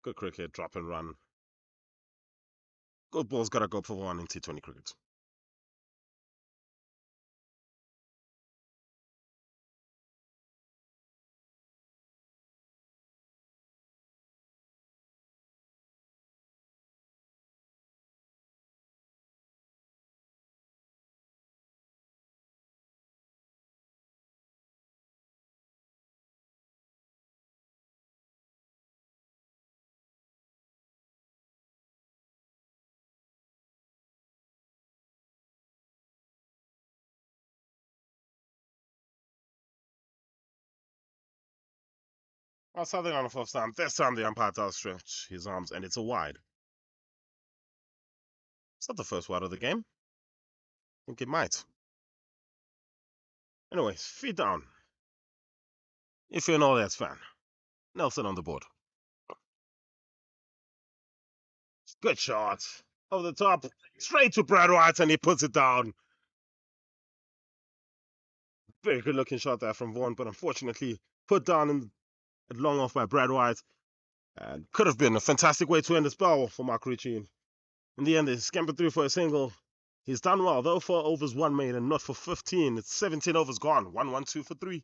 Good cricket, drop and run. Good ball's got to go for 1 in T20 cricket. Outside the line of off stand. This time the umpire does stretch his arms, and it's a wide. It's not the first wide of the game. I think it might. Anyways, feet down. If you're an All That's fan. Nelson on the board. Good shot. Over the top. Straight to Brad White, and he puts it down. Very good looking shot there from Vaughan, but unfortunately put down in long off by Brad White. And could have been a fantastic way to end the spell for Mark Ritchie. In the end, they scampered through for a single. He's done well, though, 4 overs, 1 made, and not for 15. It's 17 overs gone. 1-1-2 for 3.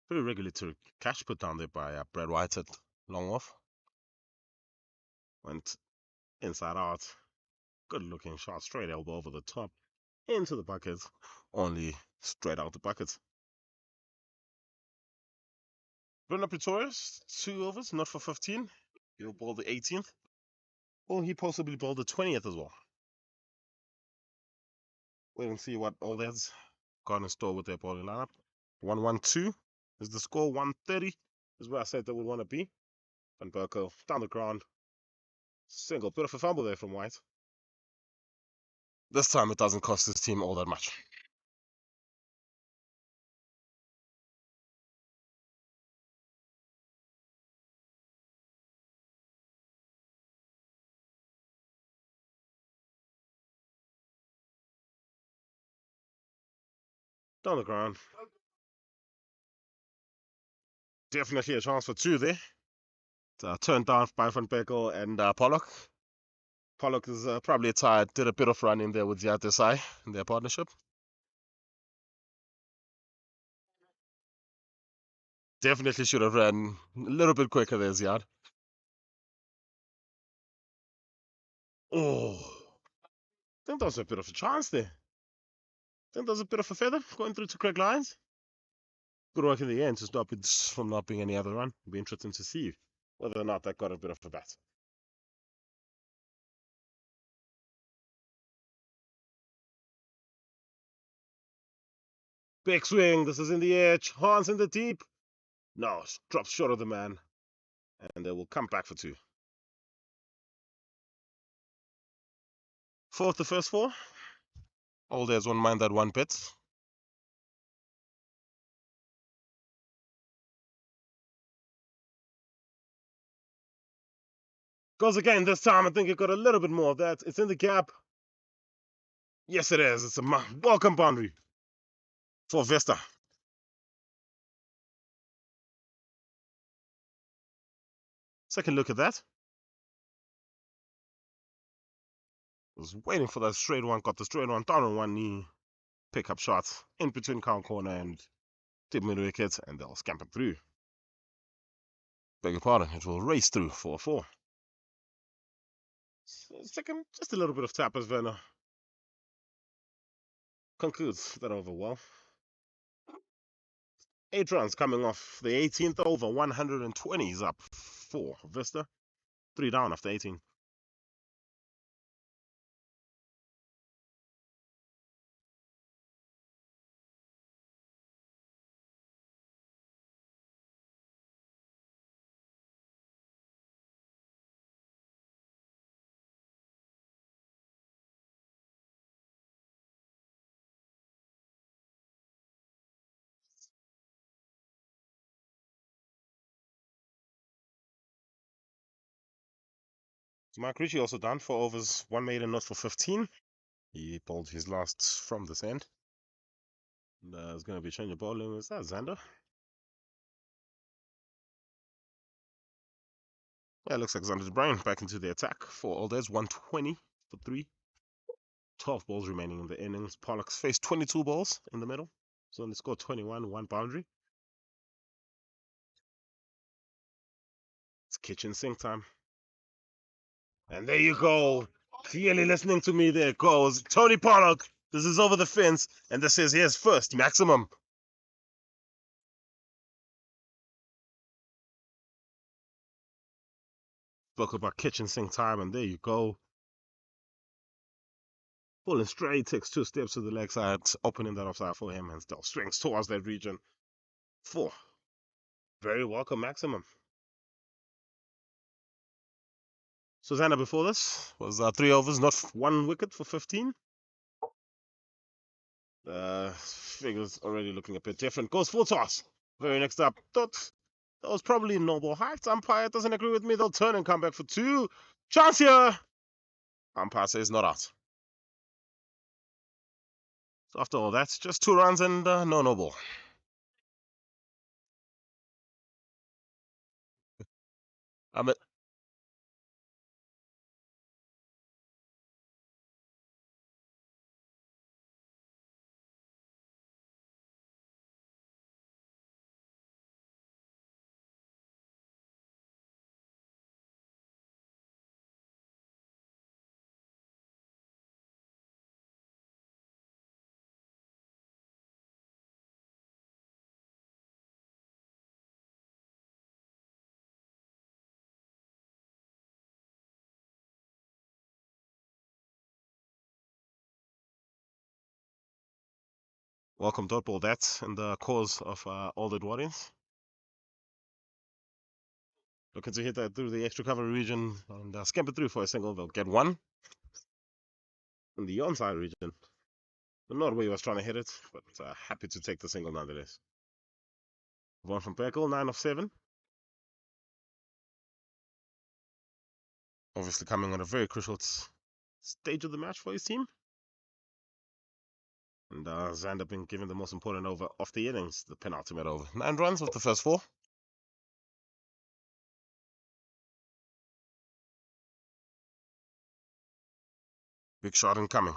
Very regulatory catch put down there by Brad White at long off. Went inside out. Good looking shot, straight elbow over the top. Into the bucket. Only straight out the bucket. Bruno Pretorius, 2 overs, not for 15. He'll bowl the 18th. Well, he possibly bowled the 20th as well. Wait and see what all that's got in store with their bowling lineup. 1-1-2 is the score. 130 is where I said they would want to be. Van Berkel down the ground. Single. Bit of a fumble there from White. This time it doesn't cost his team all that much. Down the ground. Definitely a chance for 2 there. Turned down by Van Berkel and Pollock. Pollock is probably tired. Did a bit of running there with Ziad Desai in their partnership. Definitely should have ran a little bit quicker there, Ziad. Oh, I think there was a bit of a chance there. I think there was a bit of a feather going through to Craig Lyons. Good work in the end to stop it from not being any other run. It'll be interesting to see whether or not that got a bit of a bat. Big swing. This is in the edge. Hans in the deep. No, drops short of the man. And they will come back for 2. Fourth, the first 4. All there's one mind that one bit. Goes again this time. I think it got a little bit more of that. It's in the gap. Yes, it is. It's a welcome boundary for Vista. Second look at that. Was waiting for that straight one. Got the straight one down on one knee. Pick up shots in between count corner and tip mid wicket, and they'll scamper through. Beg your pardon. It will race through for a 4. Second, just a little bit of tap as Werner concludes that over well. 8 runs coming off the 18th over. 120 is up for Vista. 3 down after 18. Mark Ritchie also done 4 overs, 1 maiden not for 15. He bowled his last from this end. There's going to be change of bowling. Is that Xander? Yeah, it looks like Xander's Brian back into the attack for all days. 120 for 3. 12 balls remaining in the innings. Pollock's faced 22 balls in the middle. So only scored 21, 1 boundary. It's kitchen sink time. And there you go. Clearly listening to me, there goes Tony Pollock. This is over the fence. And this is his first maximum. Spoke about kitchen sink time, and there you go. Pulling straight, takes 2 steps to the leg side, opening that offside for him, and still swings towards that region. 4. Very welcome maximum. Susanna before this was 3 overs, not 1 wicket for 15. Figures already looking a bit different. Goes full toss. Very next up. Thought that was probably noble heights. Umpire doesn't agree with me. They'll turn and come back for 2. Chance here. Umpire says not out. So after all that, just 2 runs and no ball. I mean, welcome dot ball that in the cause of all the Edwardians. Looking to hit that through the extra cover region and scamper through for a single. They'll get 1 in the onside region. But not where he was trying to hit it, but happy to take the single nonetheless. 1 from Perkel, 9 of 7. Obviously coming on a very crucial stage of the match for his team. And Xander been given the most important over of the innings, the penultimate over. 9 runs of the first 4. Big shot incoming.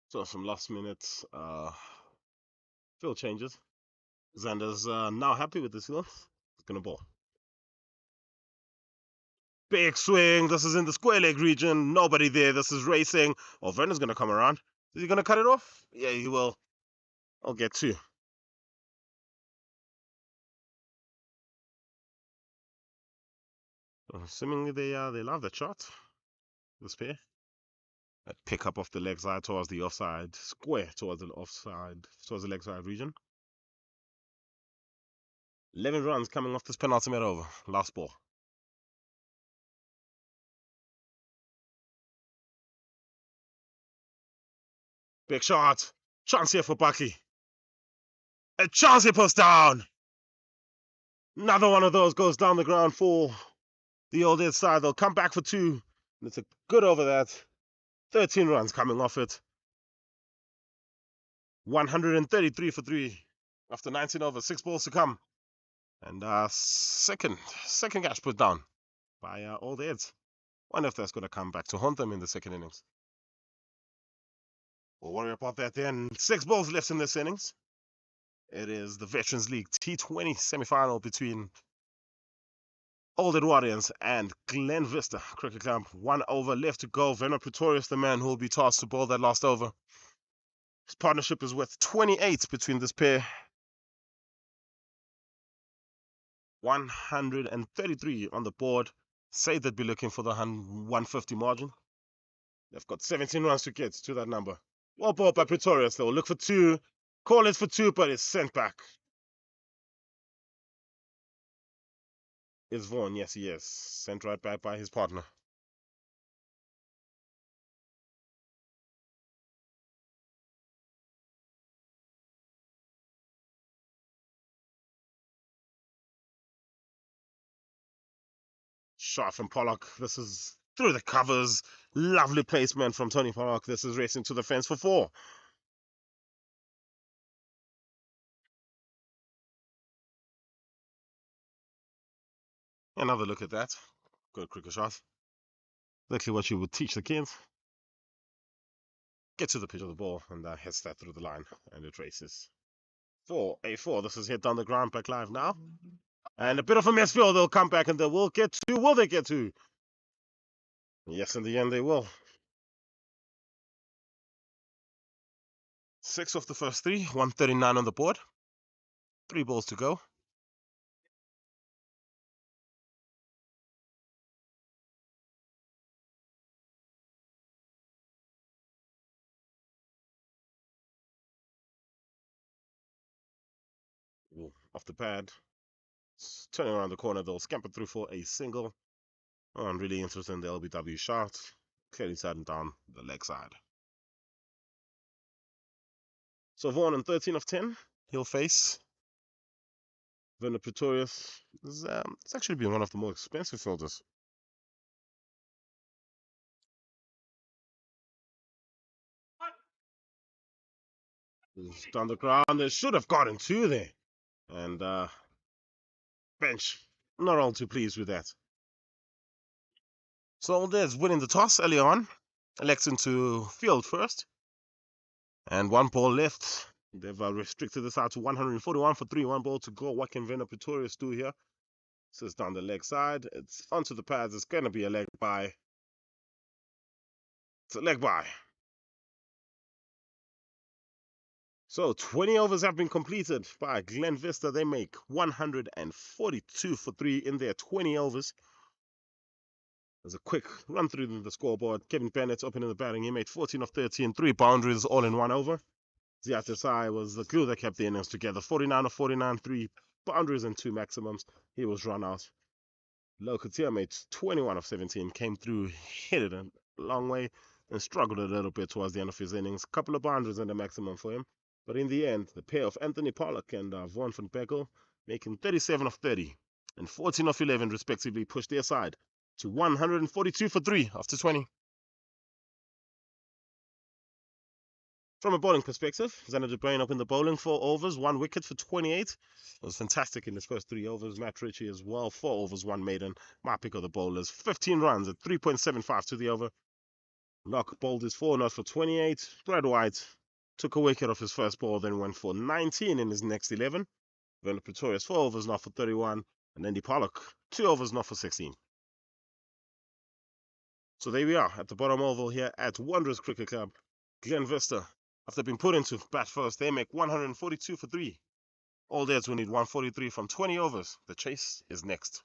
So some last minute field changes. Xander's now happy with this field. He's gonna ball. Big swing. This is in the square leg region. Nobody there. This is racing. Oh, Verner's gonna come around. Is he gonna cut it off? Yeah, he will. I'll get 2. Seemingly they love that shot. this pair. A pick up off the leg side towards the offside square, towards the leg side region. 11 runs coming off this penultimate over. Last ball. Big shot. Chance here for Bucky. A chance he puts down. Another one of those goes down the ground for the old Ed side. They'll come back for 2. And it's a good over that. 13 runs coming off it. 133 for 3 after 19 overs. 6 balls to come. And second catch put down by old Eds. Wonder if that's going to come back to haunt them in the second innings. We'll worry about that then. 6 balls left in this innings. It is the Veterans League T20 semi-final between Old Edwardians and Glenvista Cricket Club. 1 over left to go. Venom Pretorius, the man who will be tasked to bowl that last over. His partnership is worth 28 between this pair. 133 on the board. Say they'd be looking for the 150 margin. They've got 17 runs to get to that number. Well ball by Pretorius. They'll look for 2. Call it for 2, but it's sent back. Is Vaughan? Yes, he is. Sent right back by his partner. Shot from Pollock. This is through the covers. Lovely placement from Tony Pollock. This is racing to the fence for 4. Another look at that. Good cricket shot. Exactly what you would teach the kids. Get to the pitch of the ball and hits that through the line. And it races. 4. A4. This is hit down the ground, back live now. And a bit of a misfield. They'll come back and they will get 2. Will they get 2? Yes, in the end they will. 6 off the first 3. 139 on the board. 3 balls to go. Ooh, off the pad. Turning around the corner, they'll scamper through for a single. Oh, I'm really interested in the LBW shot. Clearly sitting down the leg side. So Vaughan on 13 of 10. He'll face Venom Pretorius. It's actually been one of the more expensive fielders. It's down the ground. They should have gotten 2 there. And bench. Not all too pleased with that. So there's winning the toss early on. Electing to field first. And 1 ball left. They've restricted this out to 141 for 3. 1 ball to go. What can Venom Pretorius do here? So it's down the leg side. It's onto the pads. It's going to be a leg by. It's a leg by. So 20 overs have been completed by Glenvista. They make 142 for 3 in their 20 overs. There's a quick run through the scoreboard. Kevin Bennett opening the batting. He made 14 of 13, 3 boundaries all in 1 over. Ziatasai was the glue that kept the innings together. 49 of 49, 3 boundaries and 2 maximums. He was run out. Lokatia made 21 of 17, came through, hit it a long way, and struggled a little bit towards the end of his innings. Couple of boundaries and a maximum for him. But in the end, the pair of Anthony Pollock and Vaughan van Beckel, making 37 of 30 and 14 of 11 respectively, pushed their side to 142 for 3 after 20. From a bowling perspective, Xander de Bruin up in the bowling, 4 overs, 1 wicket for 28. It was fantastic in his first 3 overs. Matt Ritchie as well, 4 overs, 1 maiden. My pick of the bowlers, 15 runs at 3.75 to the over. Locke bowled his 4 not for 28. Brad White took a wicket off his first ball, then went for 19 in his next 11. Venom Pretorius, 4 overs, not for 31. And Andy Pollock, 2 overs, not for 16. So there we are at the bottom oval here at Wanderers Cricket Club. Glenvista, after being put into bat first, they make 142 for 3. All Dads will need 143 from 20 overs. The chase is next.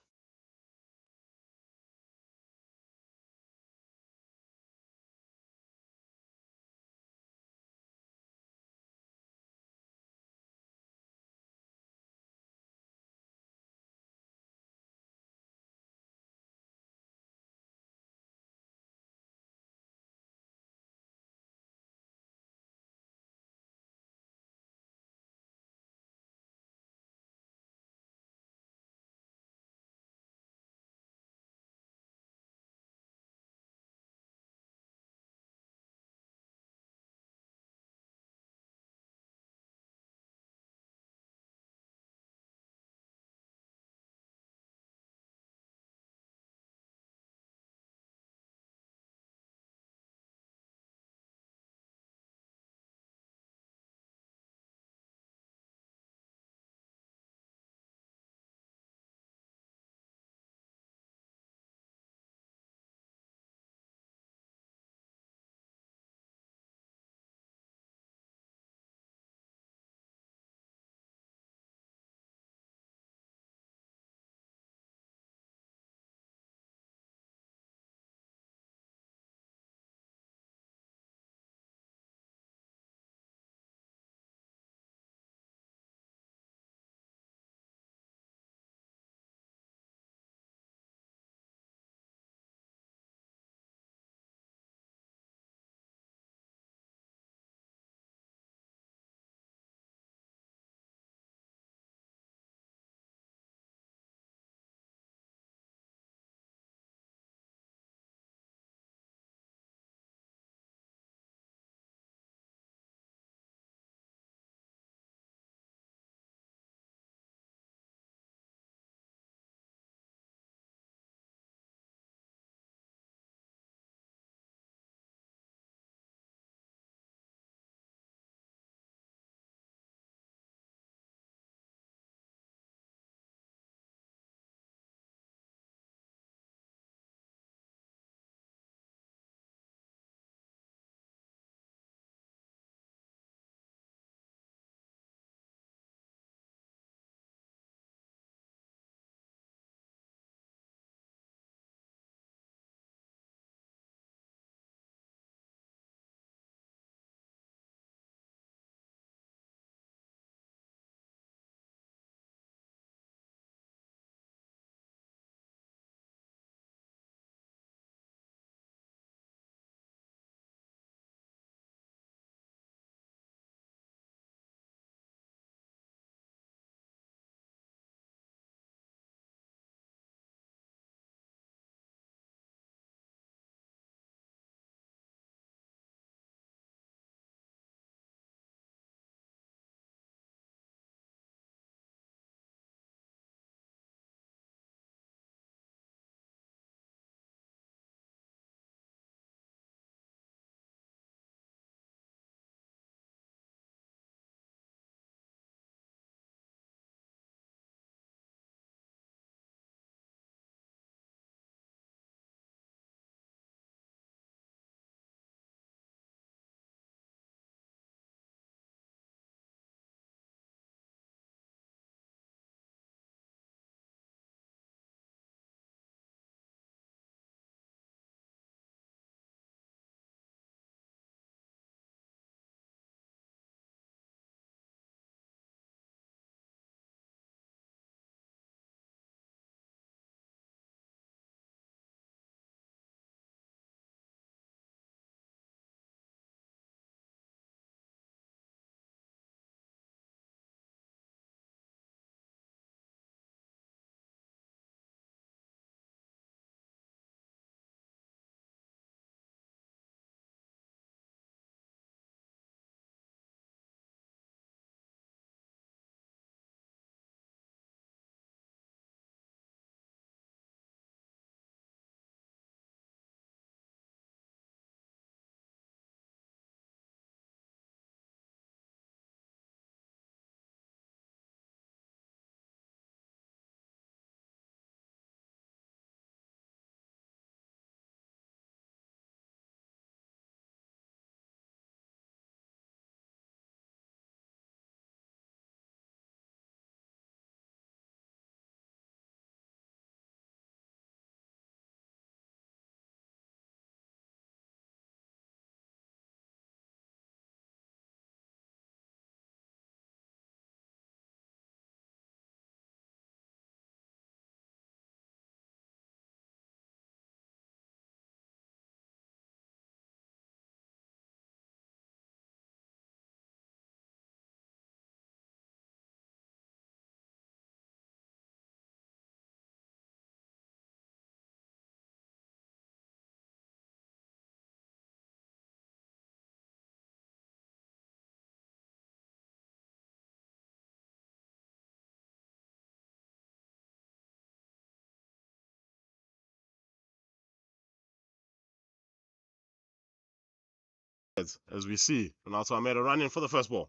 as we see. Ronaldo made a run in for the first ball.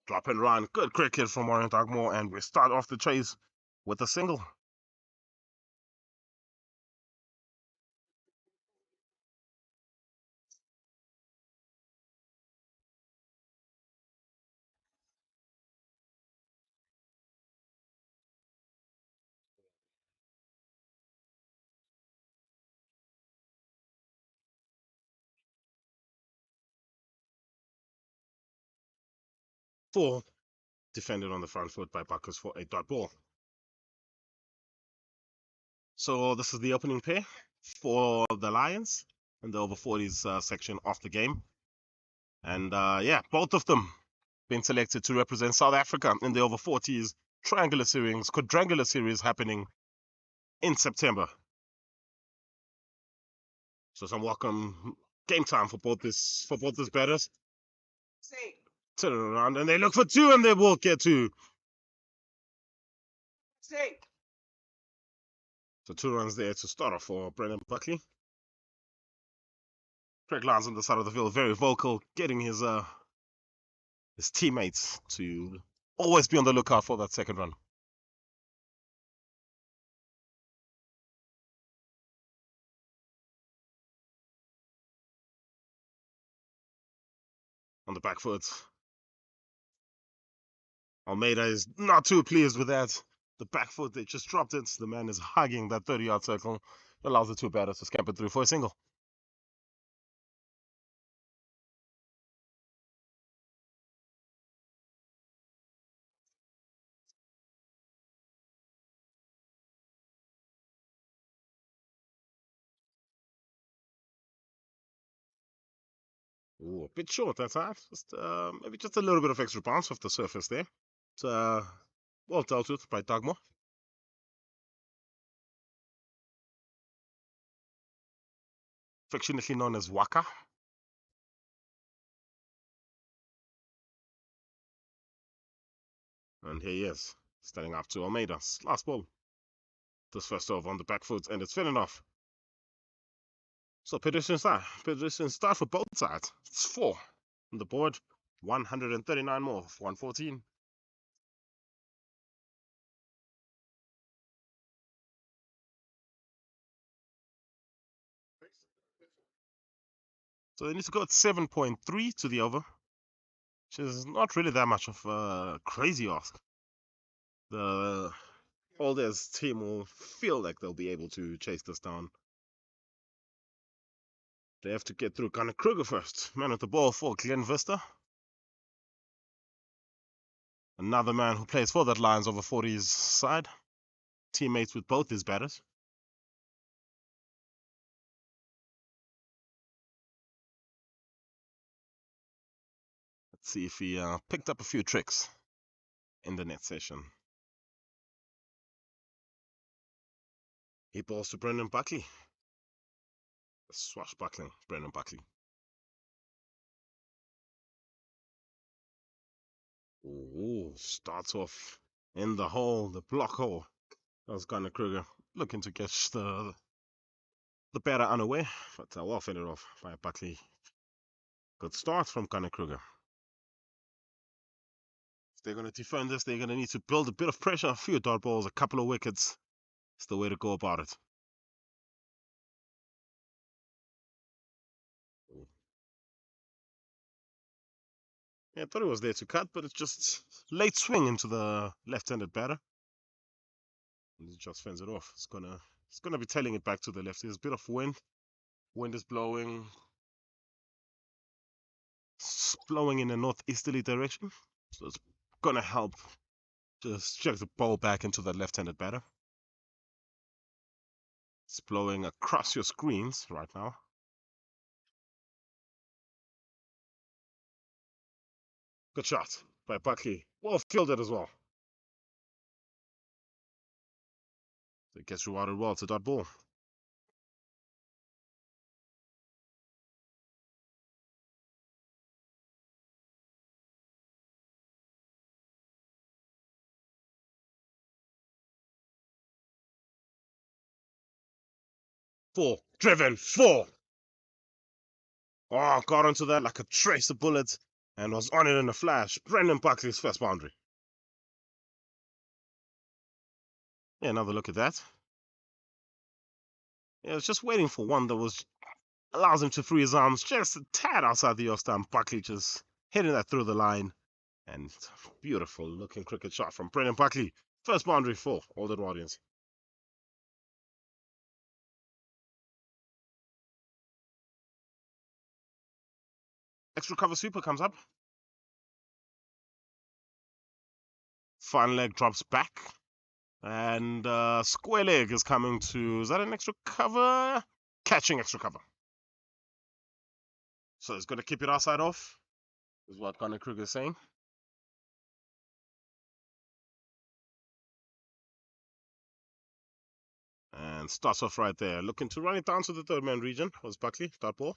Drop and run. Good cricket from Orient Agmore, and we start off the chase with a single. Four defended on the front foot by Buckers for a dot ball. So this is the opening pair for the Lions in the over 40s section of the game. And yeah, both of them been selected to represent South Africa in the over 40s quadrangular series happening in September. So some welcome game time for both these batters. Turn it around and they look for two and they will get two. So 2 runs there to start off for Brendan Buckley. Craig Lyons on the side of the field, very vocal, getting his teammates to always be on the lookout for that second run. On the back foot, Almeida is not too pleased with that. The back foot, they just dropped it. The man is hugging that 30-yard circle. It allows the two batters to scamper through for a single. Ooh, a bit short that time. Just maybe just a little bit of extra bounce off the surface there. It's well dealt with by Dugmore. Affectionately known as Waka. And here he is, standing up to Almeida's last ball. This first over on the back foot, and it's fin enough. So pedestrian start for both sides. It's 4 on the board, 139 more, 114. So they need to go at 7.3 to the over, which is not really that much of a crazy ask. The Alders team will feel like they'll be able to chase this down. They have to get through Gunnar Kruger first. Man at the ball for Glenvista. Another man who plays for that Lions over 40s side. Teammates with both his batters. Let's see if he picked up a few tricks in the net session. He balls to Brendan Buckley. Swashbuckling Brendan Buckley. Ooh, starts off in the hole, the block hole. That was Gunnar Kruger looking to catch the batter unaware, but well fended off by Buckley. Good start from Gunnar Kruger. If they're going to defend this, they're going to need to build a bit of pressure, a few dot balls, a couple of wickets. It's the way to go about it. Yeah, I thought it was there to cut, but it's just late swing into the left-handed batter. And he just fends it off. It's gonna be tailing it back to the left. There's a bit of wind. Wind is blowing in a northeasterly direction. So it's gonna help just check the ball back into that left-handed batter. It's blowing across your screens right now. Good shot by Buckley. Well fielded as well. So it gets rewarded well. It's a dot ball. Four. Driven. 4. Oh, got onto that like a tracer bullet and was on it in a flash. Brendan Buckley's first boundary. Yeah, another look at that. Yeah, I was just waiting for one that was allows him to free his arms just a tad outside the off stump. Buckley just hitting that through the line. And beautiful looking cricket shot from Brendan Buckley. First boundary for all the Edwardians. Extra cover sweeper comes up. Fine leg drops back. And square leg is coming to, is that an extra cover? Catching extra cover. So it's going to keep it outside off, is what Connor Kruger is saying. And starts off right there. Looking to run it down to the third man region was Buckley, start ball.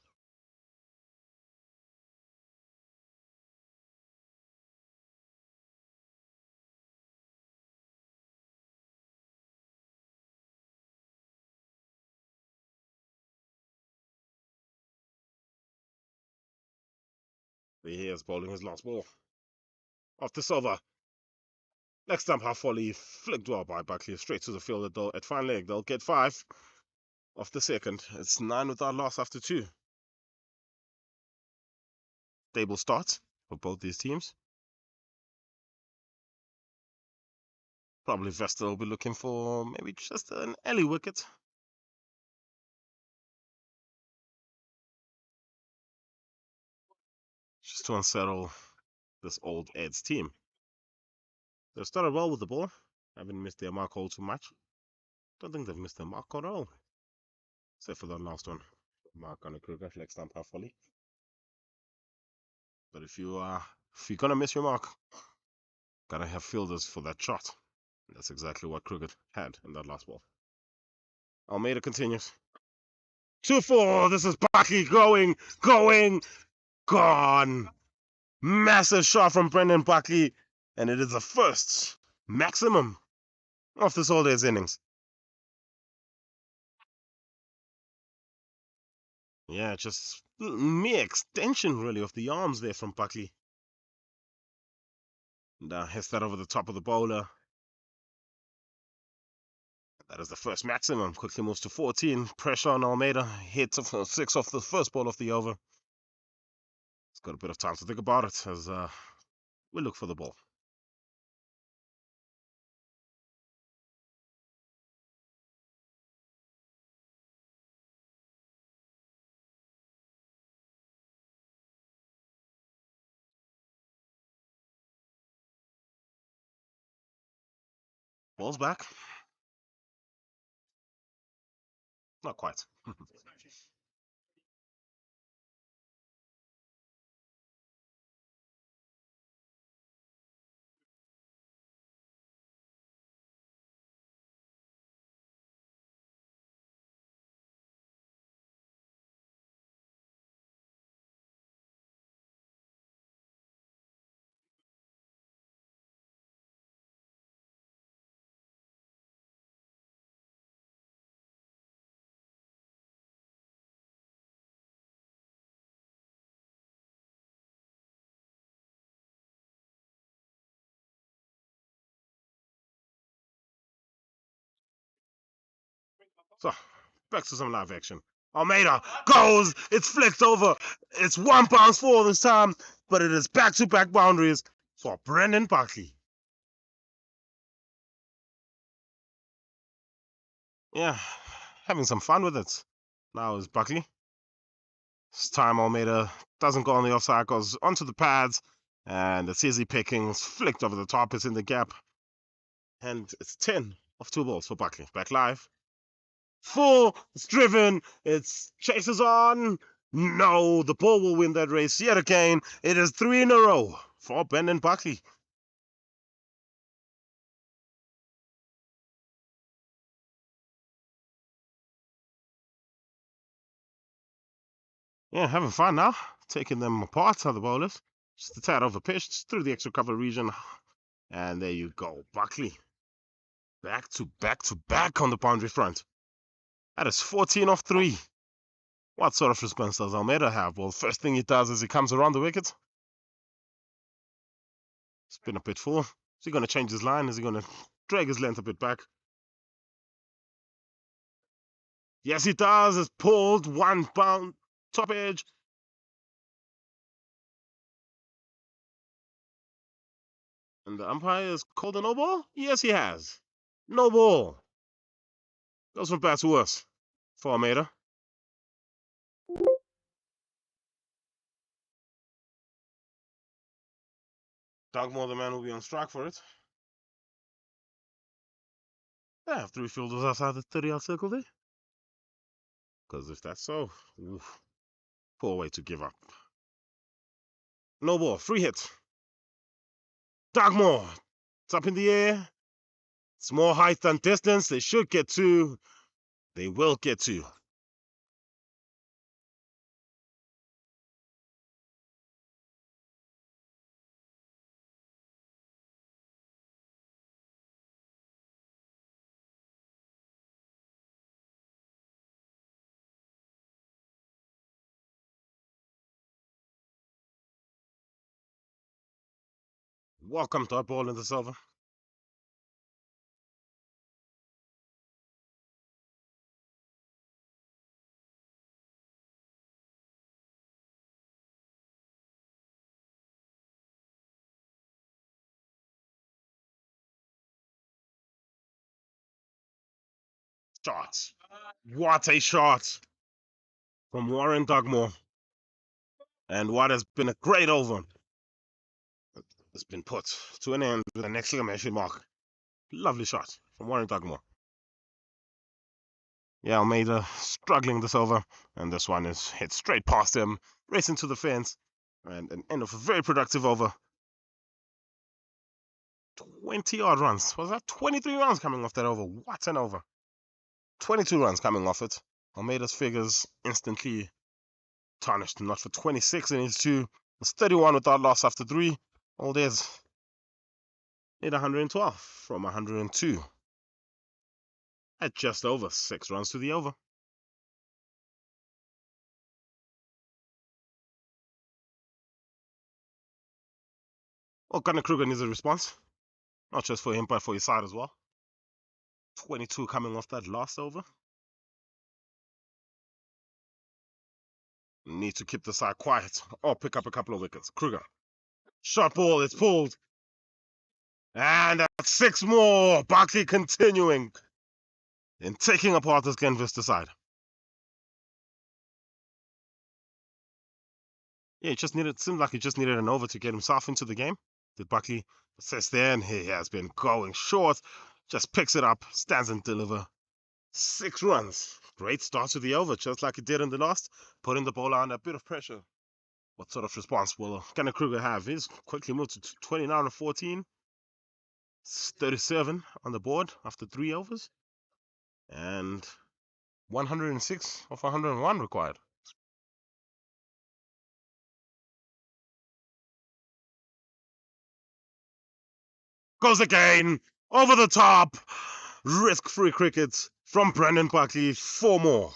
He is bowling his last ball. Off the silver. Next stump half volley flicked well by Buckley straight to the field at fine leg. They'll get 5 off the second. It's 9 without loss after 2. Stable start for both these teams. Probably Vesta will be looking for maybe just an early wicket. Just to unsettle this old Ed's team. They've started well with the ball. Haven't missed their mark all too much. Don't think they've missed their mark at all. Except for that last one. Mark on a Kruger, leg stump half volley. But if you're gonna miss your mark, gotta have fielders for that shot. And that's exactly what Kruger had in that last ball. Almeida continues. 2-4. This is Buckley going, gone. Massive shot from Brendan Buckley, and it is the first maximum of this all day's innings. Yeah, just mere extension really of the arms there from Buckley. And hits that over the top of the bowler. That is the first maximum. Quickly moves to 14. Pressure on Almeida. Hits 6 off the first ball of the over. He's got a bit of time to think about it as we look for the ball. Ball's back. Not quite. So, back to some live action. Almeida goes. It's flicked over. It's 1 bounce 4 this time, but it is back-to-back boundaries for Brendan Buckley. Yeah, having some fun with it. Now is Buckley. This time Almeida doesn't go on the offside, goes onto the pads, and it's easy pickings, flicked over the top, it's in the gap. And it's 10 of 2 balls for Buckley. Back live. Full, it's driven, it's chases on. No, the ball will win that race yet again. It is 3 in a row for Brendan Buckley. Yeah, having fun now. Taking them apart, other bowlers. Just a tad over pitched through the extra cover region. And there you go, Buckley. Back to back to back on the boundary front. That is 14 off 3. What sort of response does Almeida have? Well, first thing he does is he comes around the wicket. Spin a bit full. Is he going to change his line? Is he going to drag his length a bit back? Yes, he does. It's pulled. 1 bound. Top edge. And the umpire has called a no ball? Yes, he has. No ball. Goes from bad to worse for Almeida. Dugmore, the man, will be on strike for it. They have 3 fielders outside the 30-yard circle there. Because if that's so, oof, poor way to give up. No ball. Free hit. Dugmore. It's up in the air. It's more height than distance. They should get 2. They will get 2. Welcome to ball in the silver. Shot. What a shot from Warren Dugmore. And what has been a great over has been put to an end with an exclamation mark. Lovely shot from Warren Dugmore. Yeah, Almeida struggling this over, and this one is hit straight past him, racing to the fence, and an end of a very productive over. 20-odd runs. Was that 23 runs coming off that over? What an over. 22 runs coming off it. Almeida's figures instantly tarnished. Not for 26 in his 2. It's 31 without loss after 3. All days need 112 from 102. At just over 6 runs to the over. Well, Gunnar Kruger needs a response. Not just for him, but for his side as well. 22 coming off that last over. Need to keep the side quiet or pick up a couple of wickets. Kruger. Shot ball, it's pulled. And that's 6 more. Barkley continuing in taking apart this Glenvista side. Yeah, it seemed like he just needed an over to get himself into the game. Did Buckley assess there, and he has been going short. Just picks it up, stands and deliver. 6 runs. Great start to the over, just like he did in the last, putting the ball under a bit of pressure. What sort of response will Gunnar Kruger have? He's quickly moved to 29 and 14. 37 on the board after 3 overs. And 106 of 101 required. Goes again, over the top. Risk-free cricket from Brendan Buckley. 4 more.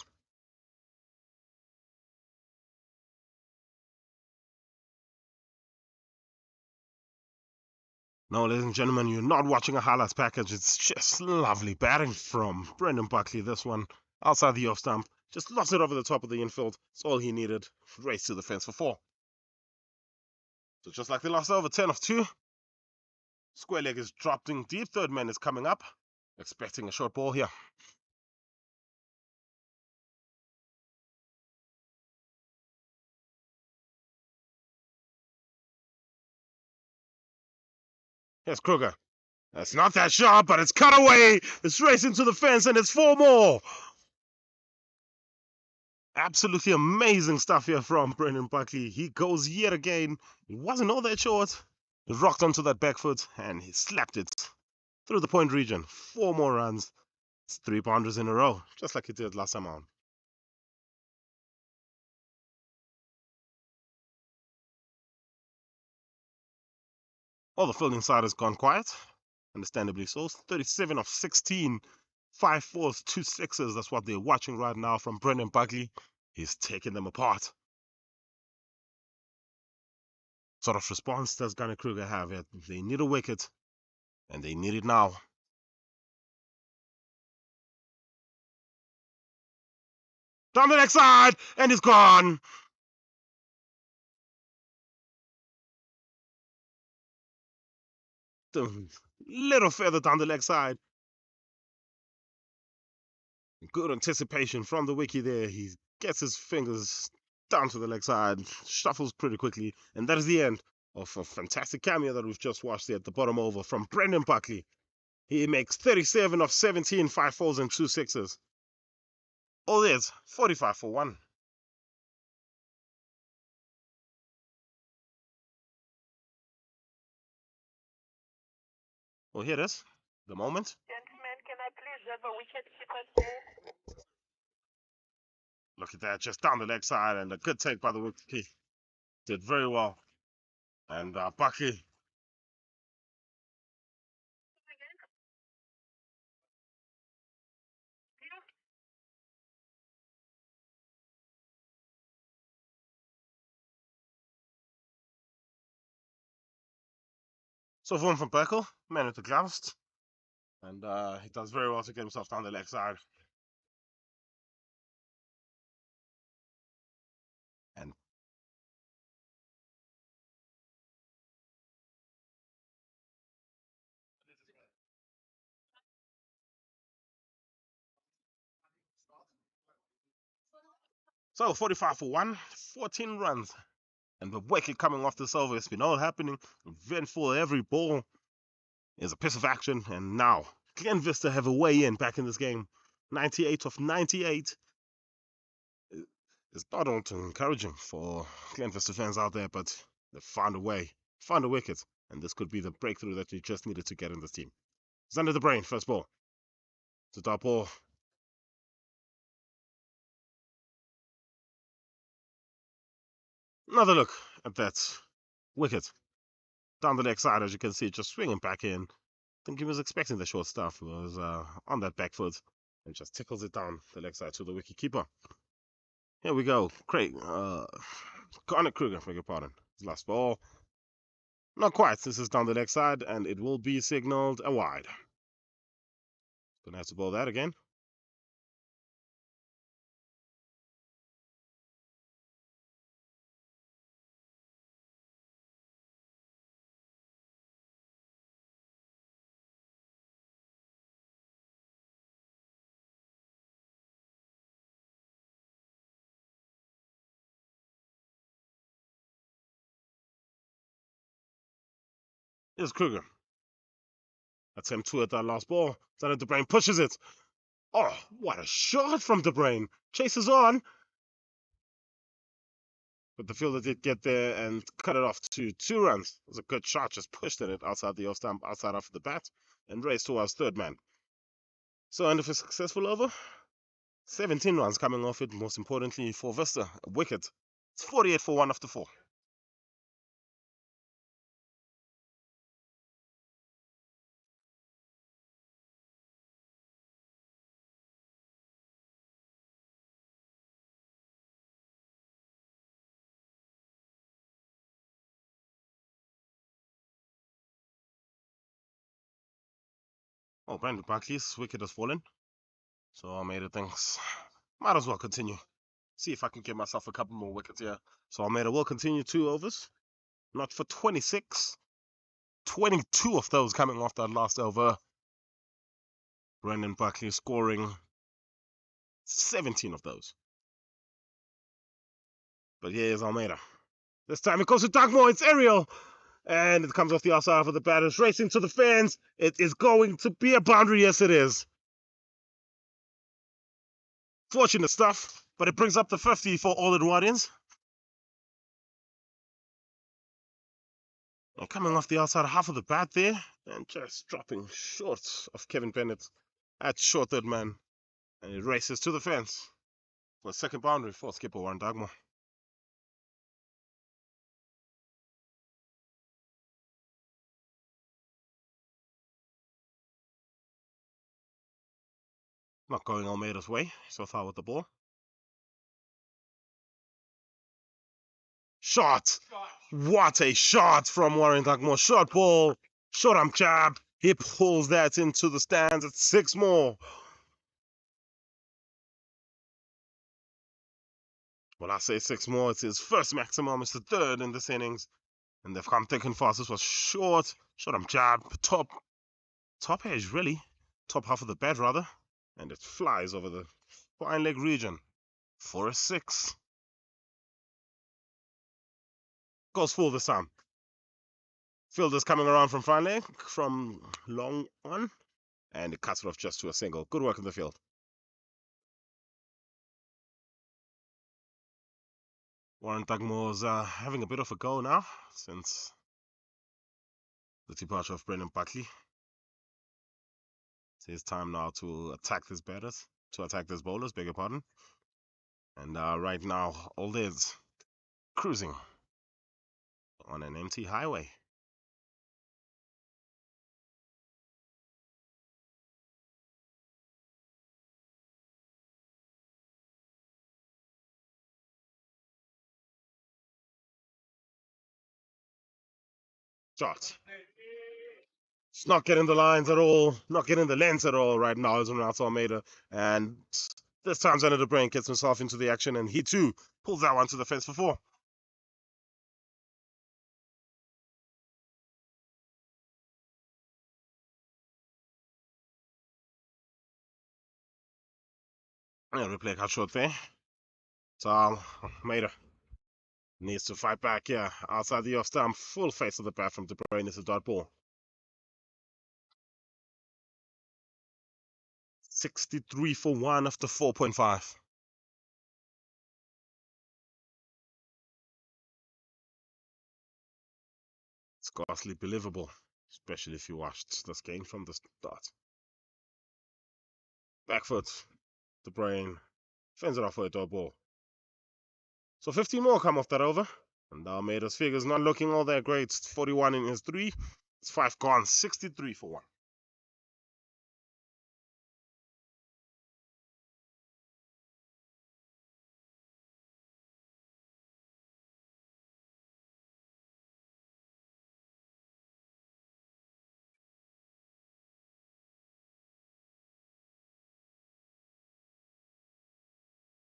No, ladies and gentlemen, you're not watching a highlights package. It's just lovely batting from Brendan Buckley. This one outside the off stump. Just lost it over the top of the infield. That's all he needed. Race to the fence for 4. So just like the last over, 10 of 2. Square leg is dropped in deep. Third man is coming up. Expecting a short ball here. Here's Kruger. That's not that sharp, but it's cut away. It's racing to the fence, and it's 4 more. Absolutely amazing stuff here from Brendan Buckley. He goes yet again. It wasn't all that short. He rocked onto that back foot, and he slapped it through the point region. 4 more runs. It's 3 boundaries in a row, just like he did last time on. All the fielding side has gone quiet. Understandably so. 37 of 16. 5 4s, 2 6s. That's what they're watching right now from Brendan Buckley. He's taking them apart. Sort of response does Gunnar Kruger have? They need a wicket, and they need it now. Down the next side, and it's gone. Little further down the leg side. Good anticipation from the wiki there. He gets his fingers down to the leg side, shuffles pretty quickly, and that is the end of a fantastic cameo that we've just watched there at the bottom over from Brendan Buckley. He makes 37 of 17, 5 fours and 2 sixes. All is 45 for 1. Well, here it is. The moment. Gentlemen, can I please have a wicket-keeper's ball? Look at that, just down the leg side, and a good take by the wicket. Did very well. And Buckley. So Vorm van Perkel, man with the gloves. And he does very well to get himself down the leg side. And so 45 for 1, 14 runs. And the wicket coming off this over, it's been all happening. Eventful, every ball is a piece of action. And now, Glenvista have a way in back in this game. 98 of 98. It's not all too encouraging for Glenvista fans out there, but they found a way, found a wicket. And this could be the breakthrough that you just needed to get in this team. It's under the brain, first ball. To top ball. Another look at that wicket. Down the leg side, as you can see, just swinging back in. I think he was expecting the short stuff. He was on that back foot and just tickles it down the leg side to the wicket keeper. Here we go. Connor Kruger, beg your pardon. His last ball. Not quite. This is down the leg side, and it will be signaled a wide. Gonna have to ball that again. Here's Kruger. Attempt 2 at that last ball. Then De Bruyne pushes it. Oh, what a shot from De Bruyne. Chases on. But the fielder did get there and cut it off to 2 runs. It was a good shot, just pushed it outside the off stump, outside off the bat, and raced towards third man. So, end of a successful over. 17 runs coming off it, most importantly for Vista, a wicket. It's 48 for 1 after 4. Oh, Brandon Buckley's wicket has fallen. So Almeida thinks, might as well continue. See if I can get myself a couple more wickets here. So Almeida will continue 2 overs. Not for 26. 22 of those coming off that last over. Brandon Buckley scoring 17 of those. But here's Almeida. This time it goes to Dugmore. It's aerial. And it comes off the outside of the bat. It's racing to the fans. It is going to be a boundary. Yes, it is. Fortunate stuff. But it brings up the 50 for all Edwardians. And coming off the outside half of the bat there. And just dropping short of Kevin Bennett at short third man. And it races to the fence for a second boundary for skipper Warren Dugmore. Not going Almeida's way so far with the ball. Shot. What a shot from Warren Dugmore. Short ball. Short arm jab. He pulls that into the stands. It's 6 more. Well, I say 6 more. It's his first maximum. It's the third in this innings. And they've come thick and fast. This was short. Short arm jab. Top edge, really. Top half of the bat, rather. And it flies over the fine leg region for a 6. Goes full this time. Fielder's coming around from fine leg, from long on. And it cuts it off just to a single. Good work in the field. Warren Dugmore's having a bit of a go now since the departure of Brendan Buckley. It's his time now to attack these batters, to attack these bowlers, beg your pardon. And right now, all is cruising on an empty highway. Shot. It's not getting the lines at all, not getting the length at all right now, as Ronaldo Almeida. And this time, Xander the Brain gets himself into the action, and he too pulls that one to the fence for 4. And replay cut short there. So Almeida needs to fight back here. Outside the off stump, full face of the bat from De Bruyne. It's a dot ball. 63 for 1 after 4.5. Scarcely believable, especially if you watched this game from the start. Back foot, De Bruyne fends it off for a dot ball. So 15 more come off that over. And Almeida's figures not looking all that great. 41 in his 3. It's 5 gone. 63 for 1.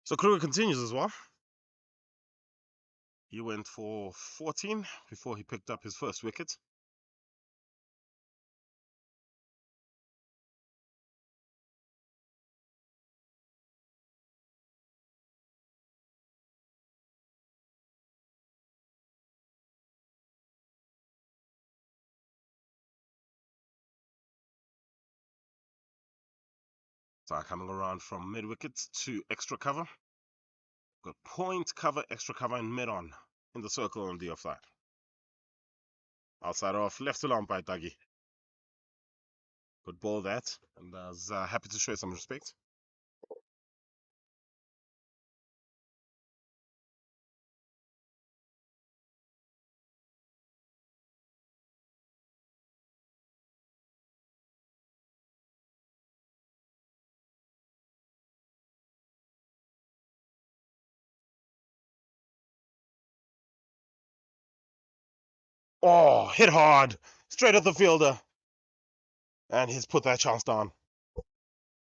So Kruger continues as well. He went for 14 before he picked up his first wicket. So coming around from mid wicket to extra cover. Got point, cover, extra cover, and mid on in the circle on the offside. Outside off, left along by Dougie. Good ball that, and I was happy to show some respect. Oh, hit hard, straight at the fielder. And he's put that chance down.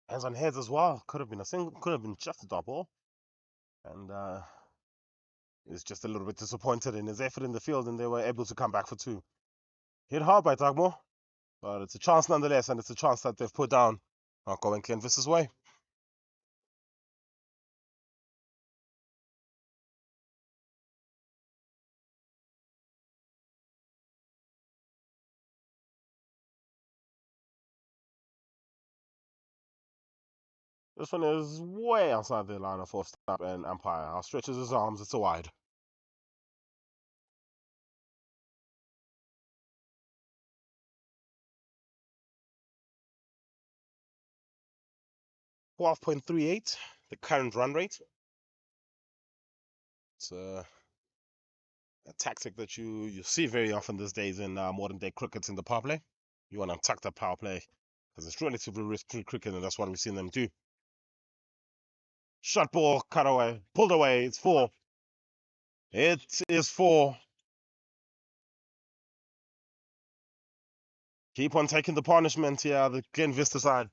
Hands on heads as well. Could have been a single, could have been just a dot ball. And he's just a little bit disappointed in his effort in the field, and they were able to come back for 2. Hit hard by Dugmore, but it's a chance nonetheless, and it's a chance that they've put down. Not going Glenvista's way. This one is way outside the line of off-stump and umpire. Stretches his arms, it's a wide. 12.38, the current run rate. It's a tactic that you see very often these days in modern day cricket in the power play. You want to attack the power play because it's relatively risk-free cricket, and that's what we've seen them do. Shot ball, cut away, pulled away, it's 4. It is 4. Keep on taking the punishment here, the Glenvista side.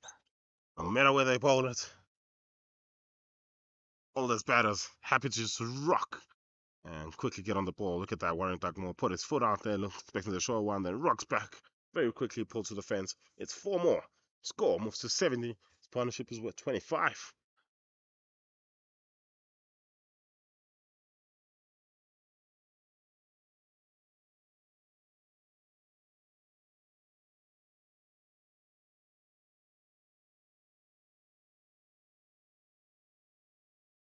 No matter where they bowl it. All those batters happy to just rock and quickly get on the ball. Look at that. Warren Dugmore put his foot out there, expecting the short one, then rocks back. Very quickly pulled to the fence. It's 4 more. Score moves to 70. His partnership is what, 25?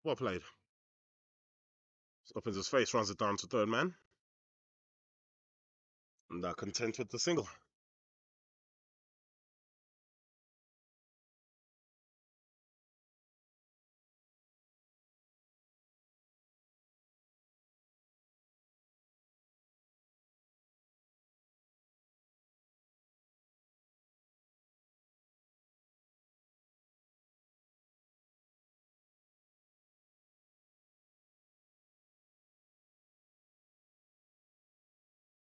Well played. Opens his face, runs it down to third man. And content with the single.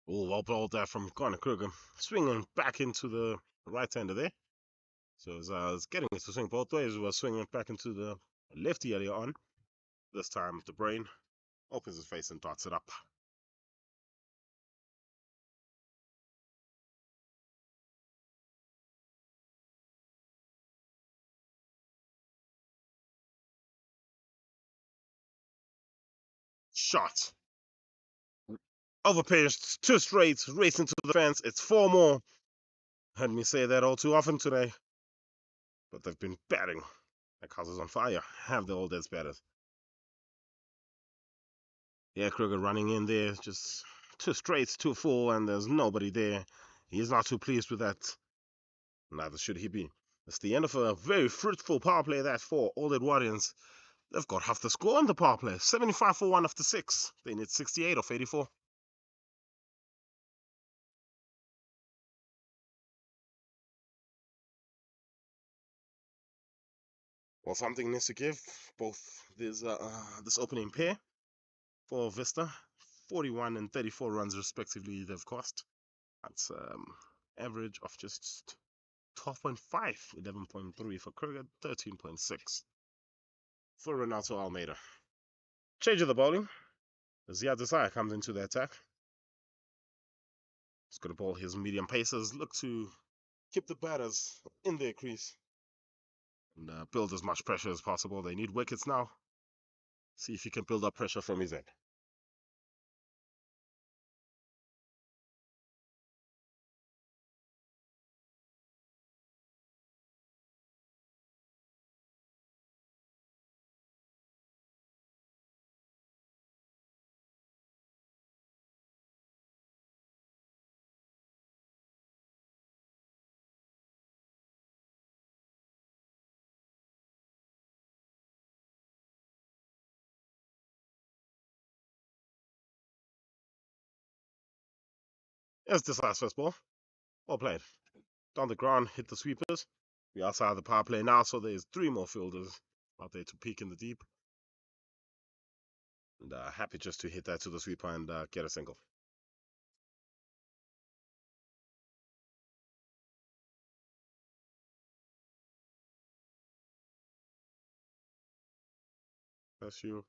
Oh, well bowled there from Connor Kruger. Swinging back into the right-hander there. So it's getting it to swing both ways. He was swinging back into the lefty earlier on. This time the brain opens his face and darts it up. Shot. Overpitched, 2 straight, racing to the fence. It's 4 more. Heard me say that all too often today. But they've been batting. That house is on fire. Have the old dead batters. Yeah, Kruger running in there, just 2 straights, 2 full, and there's nobody there. He's not too pleased with that. Neither should he be. It's the end of a very fruitful power play that for all Edwardians. They've got half the score on the power play. 75 for 1 after 6. They need 68 of 84. Well, something needs to give. Both this opening pair for Vista, 41 and 34 runs respectively they've cost. That's average of just 12.5, 11.3 for Kruger, 13.6 for Renato Almeida. Change of the bowling. Ziad Desai comes into the attack. He's going to bowl his medium pacers, look to keep the batters in their crease and build as much pressure as possible. They need wickets now. See if he can build up pressure from his end. Here's Desai's first ball. Well played. Down the ground, hit the sweepers. We're outside the power play now, so there's 3 more fielders out there to peek in the deep. And happy just to hit that to the sweeper and get a single. That's you.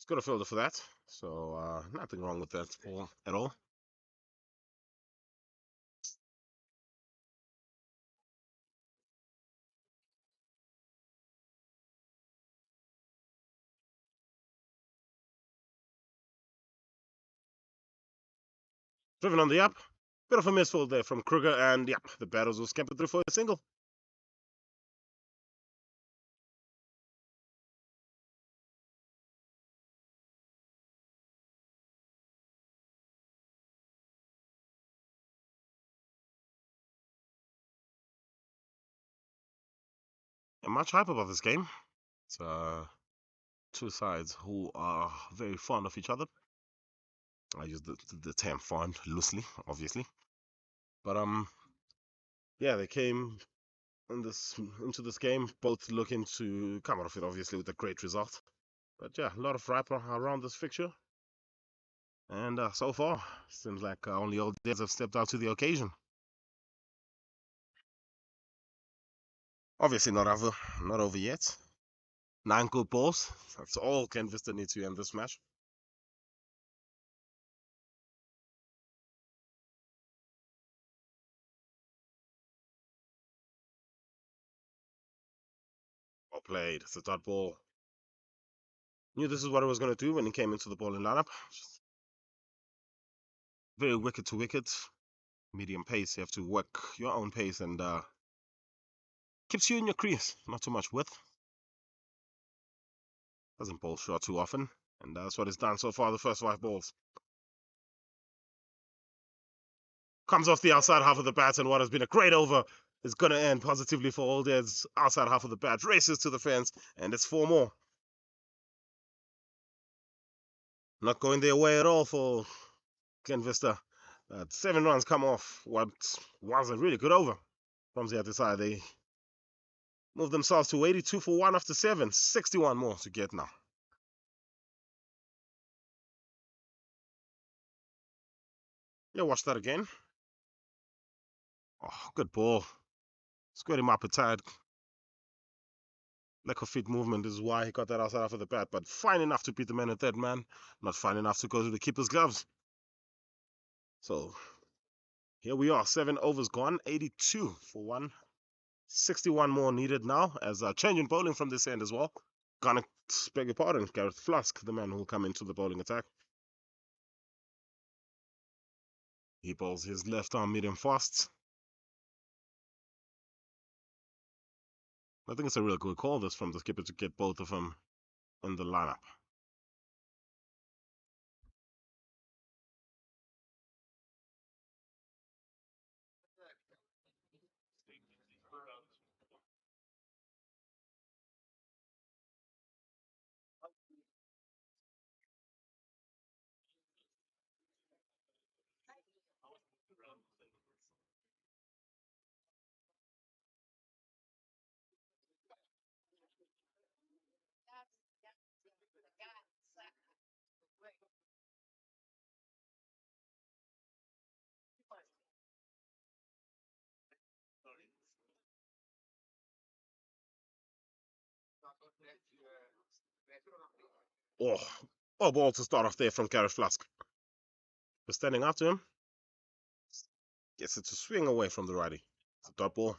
It's got a fielder for that, so nothing wrong with that ball at all. Driven on the up. Bit of a misfield there from Kruger, and yep, the batters will scamper through for a single. And much hype about this game. It's two sides who are very fond of each other. I use the term fond loosely, obviously. But yeah, they came into this game both looking to come out of it obviously with a great result. But yeah, a lot of hype around this fixture. And so far, seems like only old days have stepped out to the occasion. Obviously not over yet. 9 good balls. That's all Glenvista need to end this match. Well played. It's a dot ball. Knew this is what I was going to do when he came into the bowling lineup. Just very wicket to wicket. Medium pace. You have to work your own pace and keeps you in your crease. Not too much width. Doesn't bowl short too often. And that's what he's done so far the first 5 balls. Comes off the outside half of the bat, and what has been a great over is going to end positively for Old Ed's outside half of the bat. Races to the fence, and it's 4 more. Not going their way at all for Glenvista. 7 runs come off what was a really good over from the other side. They move themselves to 82 for 1 after 7. 61 more to get now. Yeah, watch that again. Oh, good ball. Squared him up a tad. Lack of feet movement is why he got that outside half of the bat, but fine enough to beat the man at third man. Not fine enough to go to the keeper's gloves. So here we are, 7 overs gone, 82 for 1. 61 more needed now as changing bowling from this end as well. Gonna beg your pardon, Gareth Flask, the man who will come into the bowling attack. He bowls his left arm medium fast. I think it's a real good call this from the skipper to get both of them in the lineup. Oh, ball to start off there from Gareth Flask. But standing after him, gets it to swing away from the righty. It's a dot ball.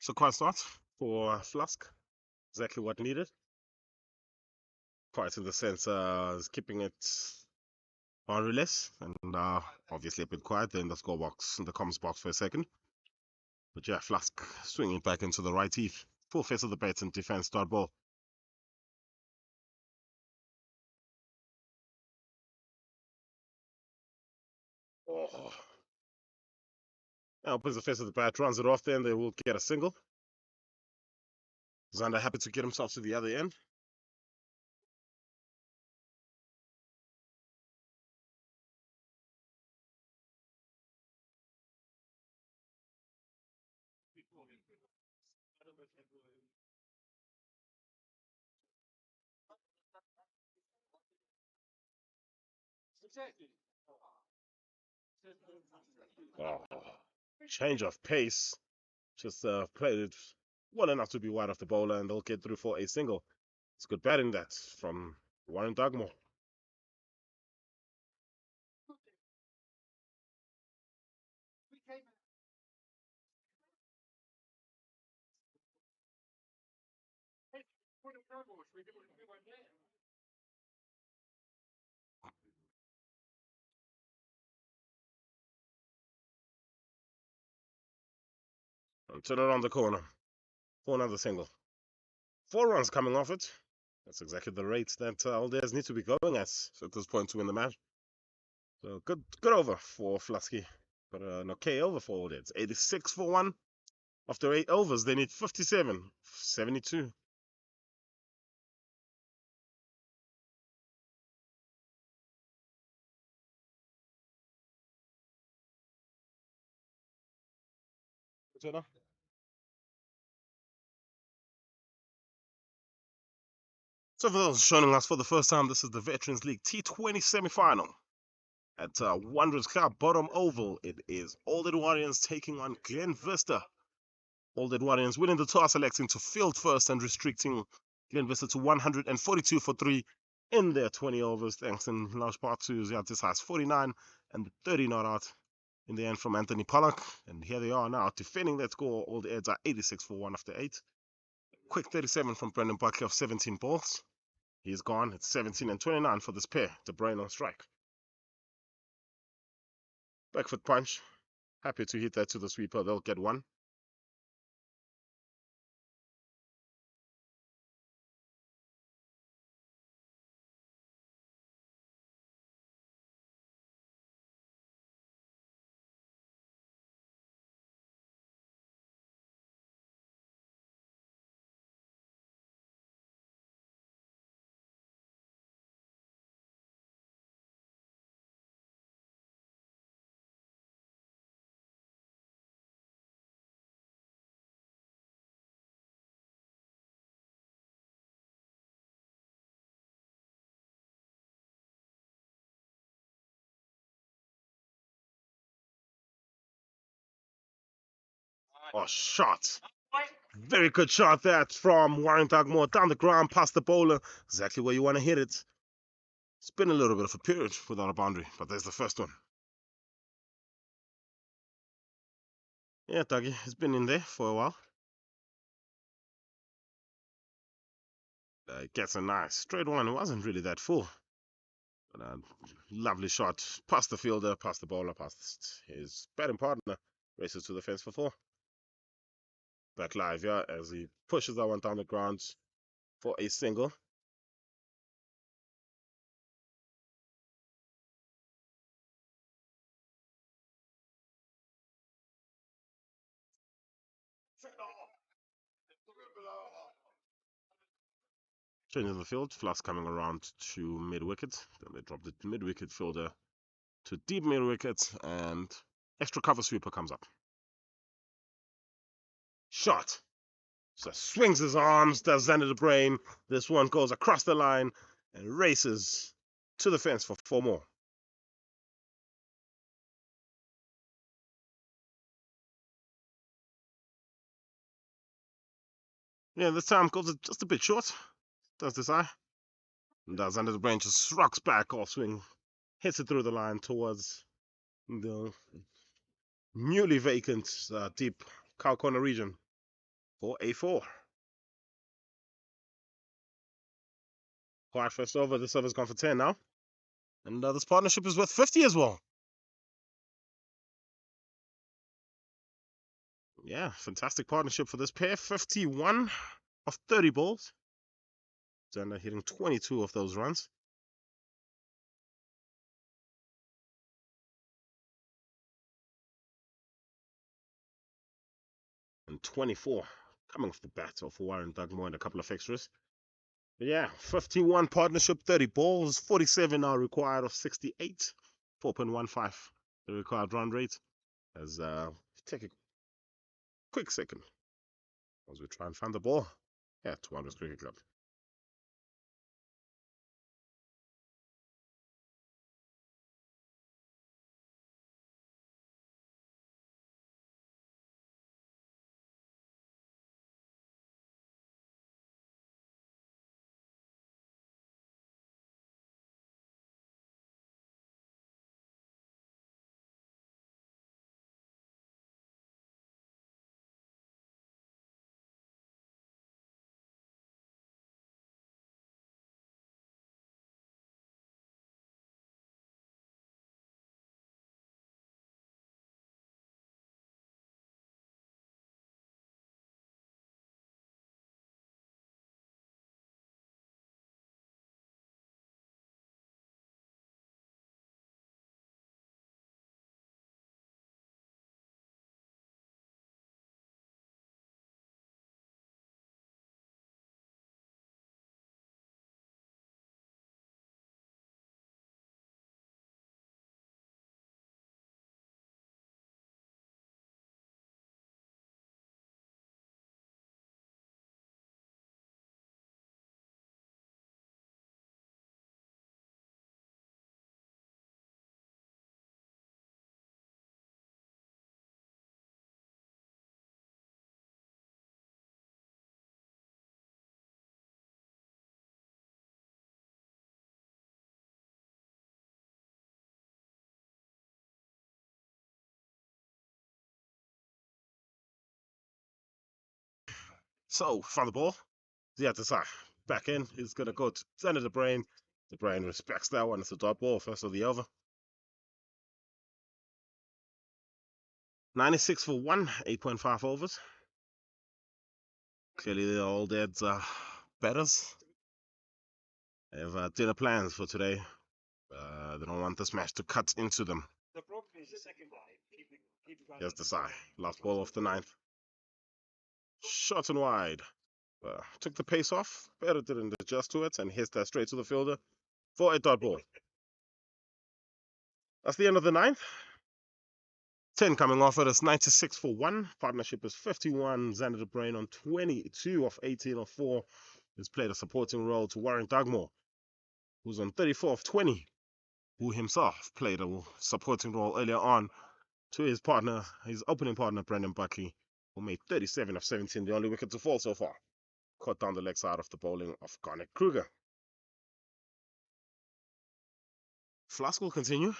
So quite start for Flask. Exactly what needed. Quite in the sense, keeping it boundaryless and obviously a bit quiet in the score box, in the comms box for a second. But yeah, Flask swinging back into the right teeth. Full face of the bat and defense start ball. Oh. Now opens the face of the bat, runs it off there, and they will get a single. Zander happy to get himself to the other end. Oh, change of pace. Just played it well enough to be wide off the bowler, and they'll get through for a single. It's good batting that from Warren Dugmore. And turn around the corner for another single. 4 runs coming off it. That's exactly the rate that Old Airs need to be going at this point to win the match. So good over for Flusky. But an okay over for Old Airs. 86 for 1. After 8 overs, they need 57. 72. Turner. So for those joining us for the first time, this is the Veterans League T20 semi-final. At Wanderers Club, bottom oval, it is Old Edwardians taking on Glenvista. Old Edwardians winning the toss, electing to field first and restricting Glenvista to 142 for 3 in their 20 overs, thanks in large part to Ziatis 49 and 30 not out in the end from Anthony Pollock. And here they are now defending that score. Old Eds are 86 for 1 after 8. Quick 37 from Brendan Buckley of 17 balls. He's gone. It's 17 and 29 for this pair. De Bruyne on strike. Back foot punch. Happy to hit that to the sweeper. They'll get one. Oh, shot. Very good shot that from Warren Dugmore down the ground past the bowler. Exactly where you want to hit it. It's been a little bit of a period without a boundary, but there's the first one. Yeah, Dougie has been in there for a while. Gets a nice straight one. It wasn't really that full. But a lovely shot past the fielder, past the bowler, past his batting partner. Races to the fence for 4. Back live, yeah, as he pushes that one down the ground for a single. Changing the field, Fluff's coming around to mid-wicket. Then they drop the mid-wicket fielder to deep mid-wicket, and extra cover sweeper comes up. Shot. So swings his arms, does under the brain. This one goes across the line and races to the fence for 4 more. Yeah, this time goes just a bit short. Does this eye? Does under the brain, just rocks back off swing, hits it through the line towards the newly vacant deep cow corner region for A4. Quiet first over. This over's gone for 10 now. And this partnership is worth 50 as well. Yeah, fantastic partnership for this pair. 51 of 30 balls. Zander hitting 22 of those runs. And 24 coming off the bat of Warren Dugmore and a couple of extras. But yeah, 51 partnership, 30 balls, 47 are required of 68, 4.15 the required run rate. As take a quick second as we try and find the ball. Yeah, 200 Cricket Club. So, from the ball, the other side. Back in, he's going to go to center the brain. The brain respects that one. It's a dot ball, first of the over. 96 for 1, 8.5 overs. Clearly, the old dad's betters. They have dinner plans for today. They don't want this match to cut into them. The problem is the second guy. Here's the side. Last ball of the ninth. Short and wide. Took the pace off. Better didn't adjust to it and hits that straight to the fielder for a dot ball. That's the end of the ninth. 10 coming off it. It's 96 for 1. Partnership is 51. Xander the Brain on 22 of 18 of 4. He's played a supporting role to Warren Dugmore, who's on 34 of 20, who himself played a supporting role earlier on to his partner, his opening partner, Brendan Buckley, who made 37 of 17, the only wicket to fall so far. Caught down the leg side of the bowling of Garnet Kruger. Flask will continue.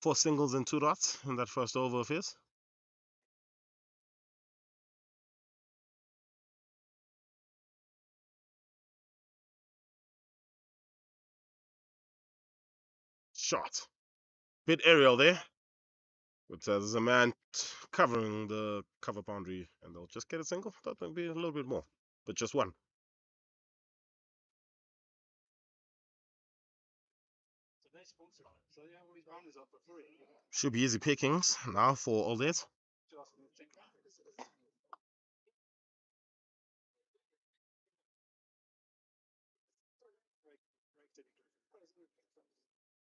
4 singles and 2 dots in that first over of his. Shot. Bit aerial there. But there's a man covering the cover boundary, and they'll just get a single. That might be a little bit more, but just one. Should be easy pickings now for all this.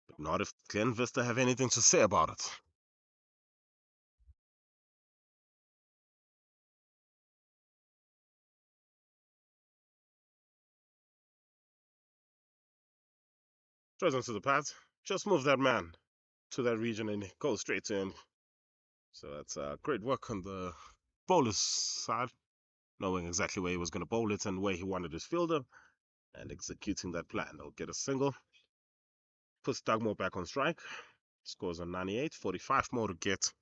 But not if Glenvista have anything to say about it. Throws into the pads. Just move that man to that region and go straight to him. So that's great work on the bowler's side, knowing exactly where he was going to bowl it and where he wanted his fielder, and executing that plan. They'll get a single. Puts Dugmore back on strike. Scores on 98. 45 more to get.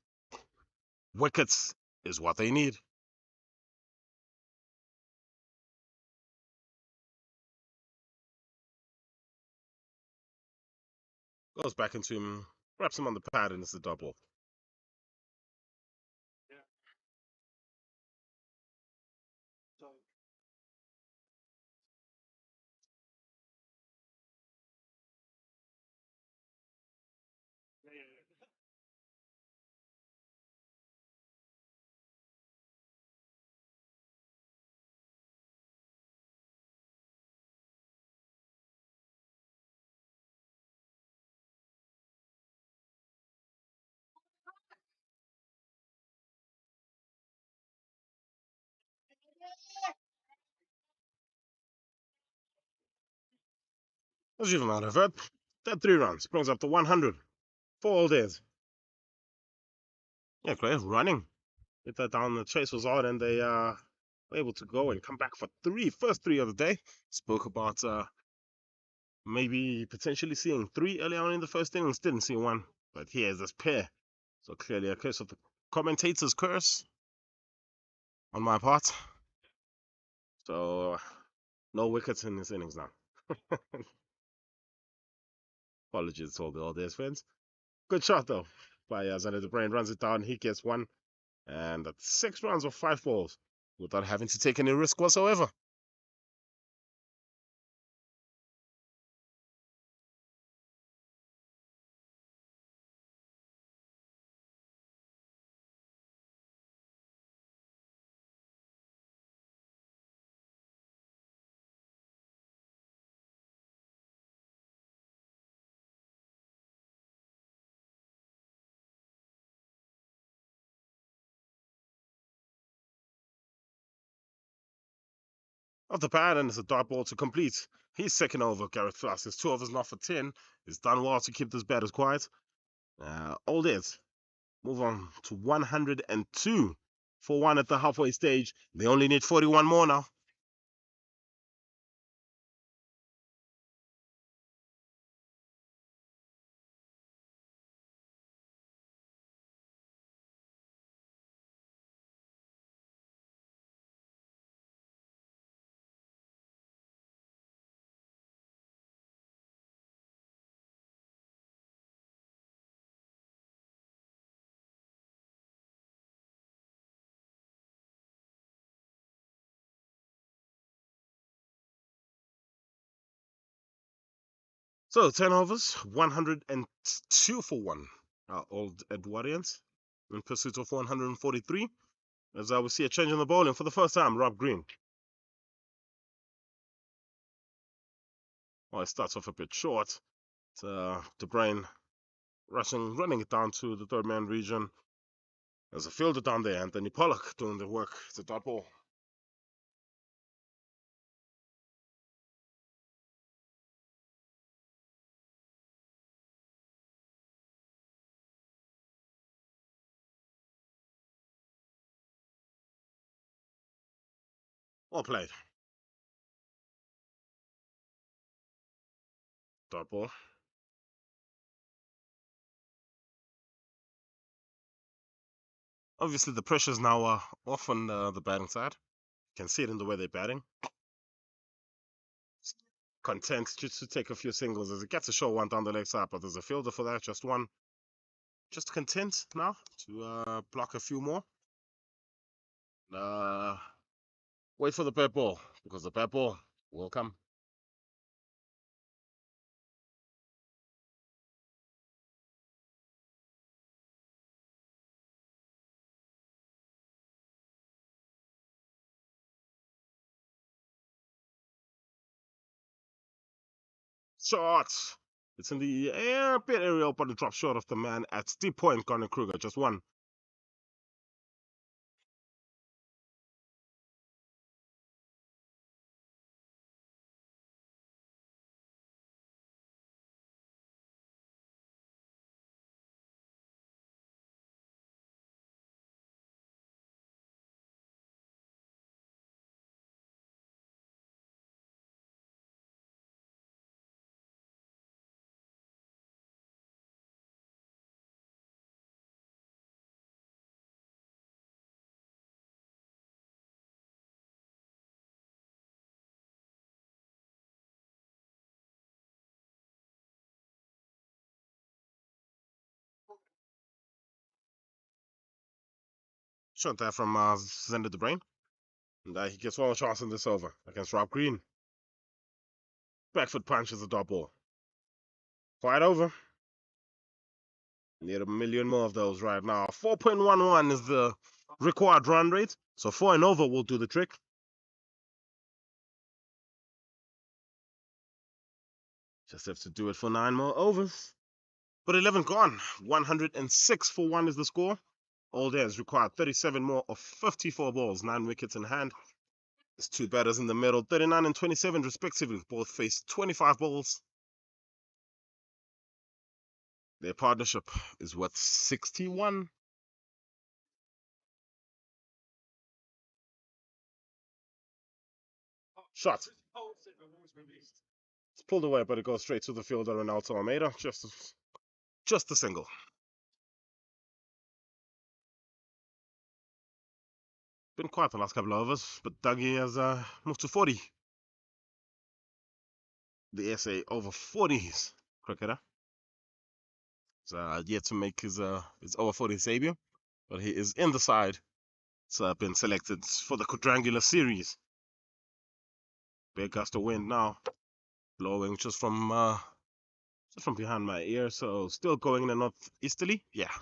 Wickets is what they need. Goes back into him, wraps him on the pad, and it's a double. As you've not heard, that 3 runs brings up to 100 for all days. Yeah, great running. Hit that down. The chase was on, and they were able to go and come back for 3. First 3 of the day. Spoke about maybe potentially seeing 3 early on in the first innings. Didn't see one, but here's this pair. So clearly a curse of the commentator's curse on my part. So no wickets in this innings now. Apologies to all the old days fans. Good shot though by Xander the Brain. Runs it down. He gets 1. And that's 6 runs of 5 balls without having to take any risk whatsoever. Off the pad, and it's a dot ball to complete. He's second over. Gareth Flask is 2 overs, not for 10. He's done well to keep this batters quiet. All this. Move on to 102 for 1 at the halfway stage. They only need 41 more now. So 10 overs, 102 for 1. Our old Edwardians in pursuit of 143. As we see a change in the bowling for the first time, Rob Green. Well, it starts off a bit short. De Bruyne running it down to the third man region. There's a fielder down there, Anthony Pollock doing the work. It's a dot ball. Well played. Dot ball. Obviously, the pressure's now off on the batting side. You can see it in the way they're batting. Content just to take a few singles as it gets a short one down the leg side, but there's a fielder for that, just one. Just content now to block a few more. Wait for the bad ball, because the bad ball will come. Shots. It's in the air, bit aerial, but it drops short of the man at steep point. Connor Kruger, just one. Shot there from Zender De Bruyne. And he gets one chance in this over against Rob Green. Back foot punch is a dot ball. Quite over. Need a million more of those right now. 4.11 is the required run rate. So 4 and over will do the trick. Just have to do it for 9 more overs. But 11 gone. 106 for 1 is the score. All day has required 37 more of 54 balls, 9 wickets in hand. There's 2 batters in the middle, 39 and 27 respectively. Both face 25 balls. Their partnership is worth 61. Shot. It's pulled away, but it goes straight to the fielder, Ronaldo Almeida. Just a single. Been quiet the last couple of overs, but Dougie has moved to 40. The SA over 40s cricketer. He's yet to make his over 40 debut, but he is in the side. It's been selected for the quadrangular series. Big gust of wind now, blowing just from behind my ear, so still going in a northeasterly. Yeah.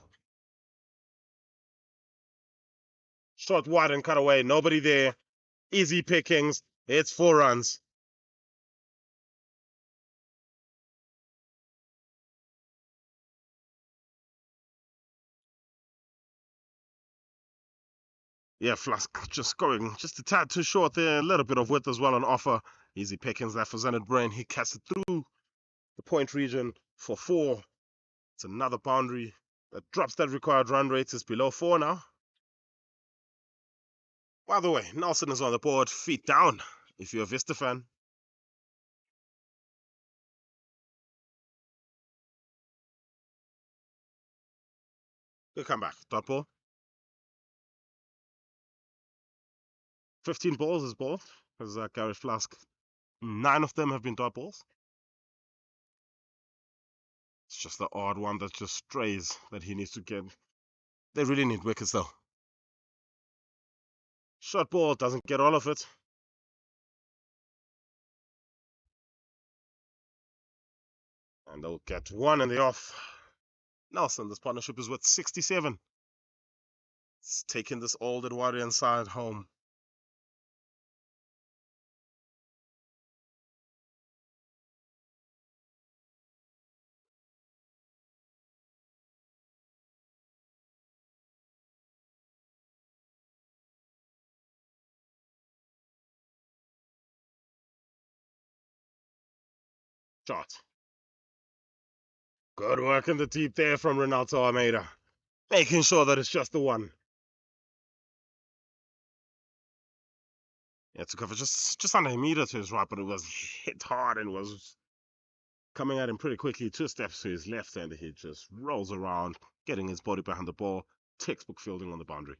Short wide and cut away, nobody there. Easy pickings. It's 4 runs. Yeah, Flask just going just a tad too short there. A little bit of width as well on offer. Easy pickings there for Zenit Brain. He casts it through the point region for 4. It's another boundary that drops that required run rate. It's below 4 now. By the way, Nelson is on the board, feet down, if you're a Vista fan. Good comeback. Dot ball. 15 balls is ball. As Gareth Flask. 9 of them have been dot balls. It's just the odd one that just strays that he needs to get. They really need wickets though. Short ball doesn't get all of it. And they'll get one in the off. Nelson, this partnership is worth 67. It's taking this old Edwardian side home. Shot. Good work in the deep there from Ronaldo Almeida. Making sure that it's just the one. Yeah, to cover just under a meter to his right, but it was hit hard and was coming at him pretty quickly. 2 steps to his left, and he just rolls around, getting his body behind the ball. Textbook fielding on the boundary.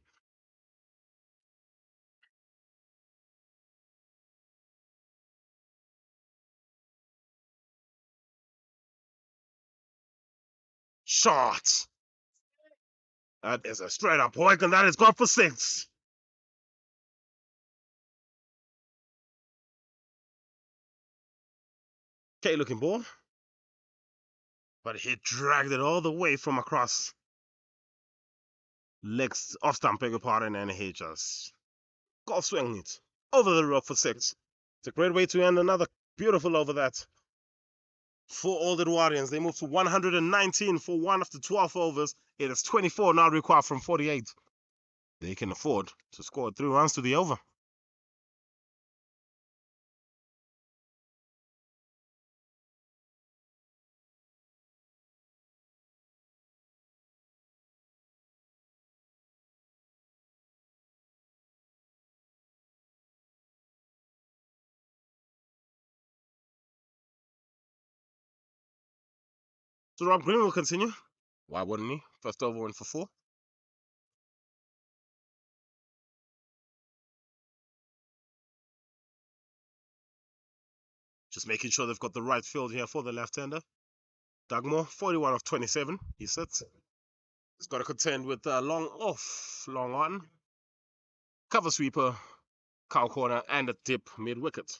Shot! That is a straight up point, and that is gone for 6. Okay looking ball. But he dragged it all the way from across. Legs off stump, beg your pardon, and he just golf swinging it over the rope for 6. It's a great way to end another beautiful over that. For all the Edwardians, they move to 119 for 1 after 12 overs. It is 24 now required from 48. They can afford to score 3 runs to the over. So Rob Green will continue. Why wouldn't he? First over win for 4. Just making sure they've got the right field here for the left-hander. Dugmore, 41 of 27. He sits. He's got to contend with long off, long on, cover sweeper, cow corner, and a dip mid-wicket.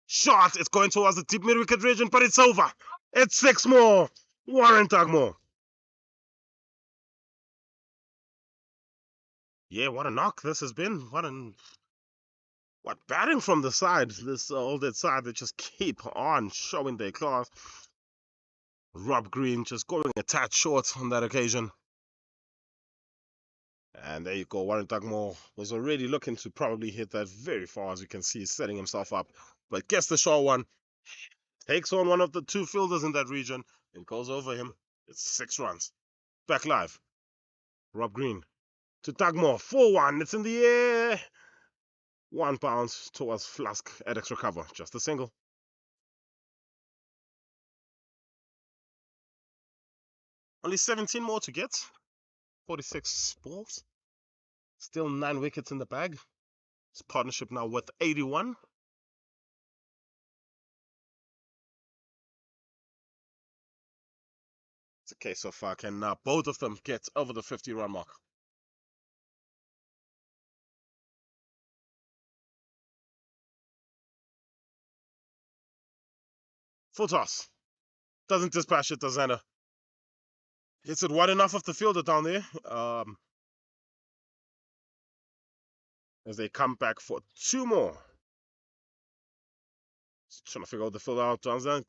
Shot! It's going towards the deep mid-wicket region, but it's over. It's 6 more. Warren Dugmore. Yeah, what a knock this has been. What batting from the side. This old side that just keep on showing their class. Rob Green just going a tad short on that occasion. And there you go. Warren Dugmore was already looking to probably hit that very far, as you can see, setting himself up. But gets the short one. Takes on one of the 2 fielders in that region and goes over him. It's 6 runs. Back live. Rob Green to Dugmore. 4-1. It's in the air. 1 bounce towards Flask at extra cover. Just a single. Only 17 more to get. 46 balls. Still 9 wickets in the bag. This partnership now worth 81. It's a case of can both of them get over the 50-run mark. Full toss. Doesn't dispatch it, does Anna? Hits it wide enough of the fielder down there. As they come back for 2 more. Just trying to figure out the fielder out.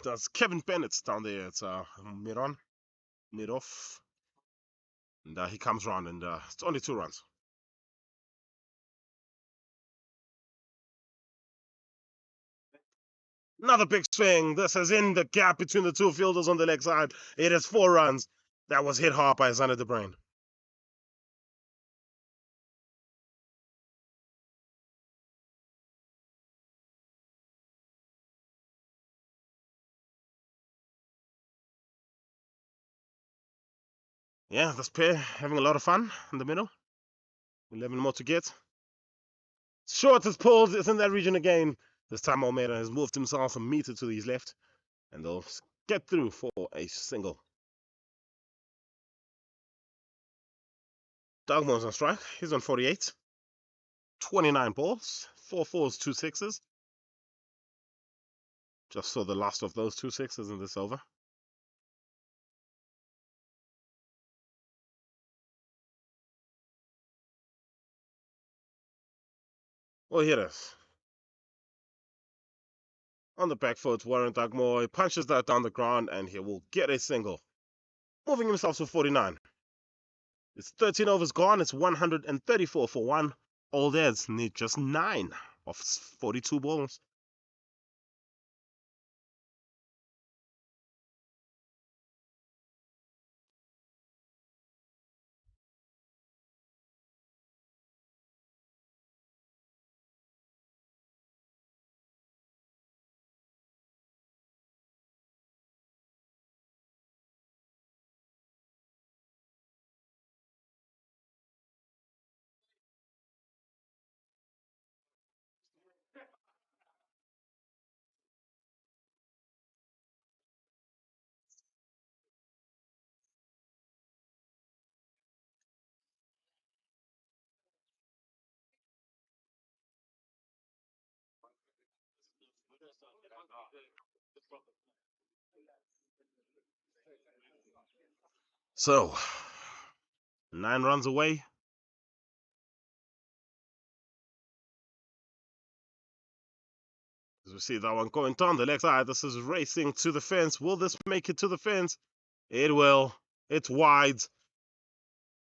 That's Kevin Bennett down there. It's mid-on, mid-off. And he comes round, and it's only 2 runs. Another big swing. This is in the gap between the 2 fielders on the leg side. It is 4 runs. That was hit hard by Xander De Bruin. Yeah, this pair having a lot of fun in the middle. 11 more to get. Short is pulled. It's in that region again. This time Almeida has moved himself a meter to his left. And they'll get through for a single. Dugmore's on strike. He's on 48. 29 balls. 4 4s, 2 6s. Just saw the last of those 2 sixes in this over. Well, here it is. On the back foot, Warren Dugmore punches that down the ground, and he will get a single, moving himself to 49. It's 13 overs gone. It's 134 for 1. Old Eds need just 9 of 42 balls. So, 9 runs away. As we see that one going down the leg side, this is racing to the fence. Will this make it to the fence? It will. It's wide.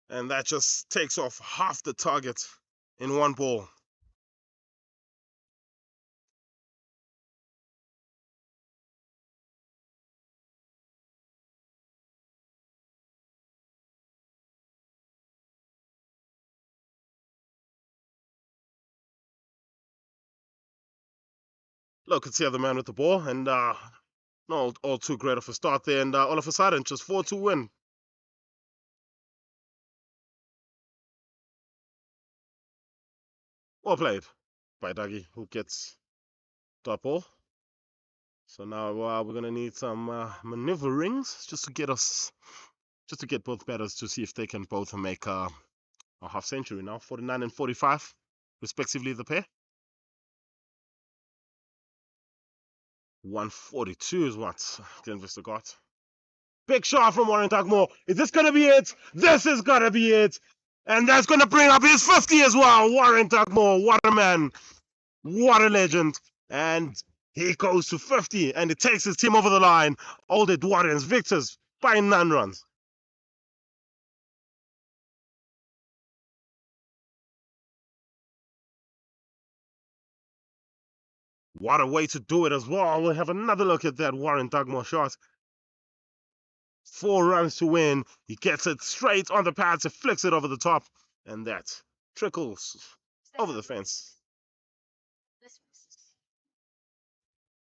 And that just takes off half the target in one ball. Look, it's the other man with the ball, and not all too great of a start there, and all of a sudden, just 4-2 win. Well played by Dougie, who gets dot ball. So now we're gonna need some maneuverings just to get both batters to see if they can both make a half century now. 49 and 45, respectively, the pair. 142 is what Glenvista got. Big shot from Warren Dugmore. Is this gonna be it? This is gonna be it. And that's gonna bring up his 50 as well. Warren Dugmore, what a man. What a legend. And he goes to 50 and it takes his team over the line. Old Edwardians victors by 9 runs. What a way to do it as well. We'll have another look at that Warren Dugmore shot. 4 runs to win. He gets it straight on the pads, it flicks it over the top, and that trickles over the fence.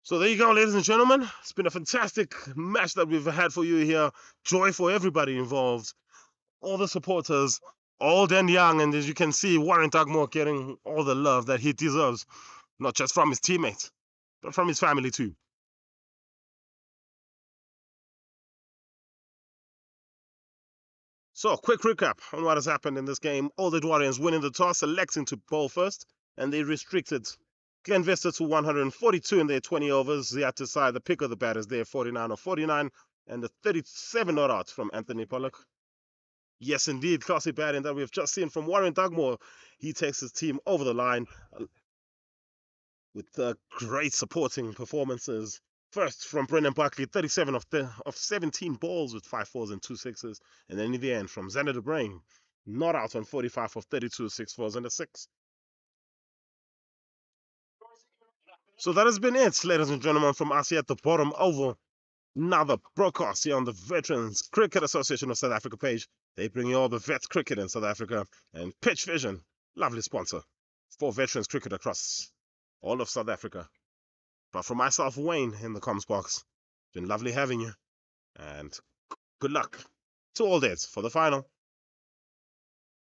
So there you go, ladies and gentlemen. It's been a fantastic match that we've had for you here. Joy for everybody involved. All the supporters, old and young, and as you can see, Warren Dugmore getting all the love that he deserves, not just from his teammates, but from his family too. So, quick recap on what has happened in this game. Old Edwardians winning the toss, electing to bowl first, and they restricted Glenvista to 142 in their 20 overs. They had to decide the pick of the batters there, 49 or 49, and the 37 not out from Anthony Pollock. Yes, indeed, classy batting that we've just seen from Warren Dugmore. He takes his team over the line with great supporting performances. First from Brendan Buckley, 37 of 17 balls with 5 fours and 2 sixes. And then in the end, from Xander de Brain, not out on 45 of 32, 6 fours and a 6. So that has been it, ladies and gentlemen, from us here at the bottom oval. Another broadcast here on the Veterans Cricket Association of South Africa page. They bring you all the vet cricket in South Africa. And Pitch Vision, lovely sponsor for veterans cricket across all of South Africa. But for myself, Wayne, in the comms box, it's been lovely having you. And good luck to all days for the final.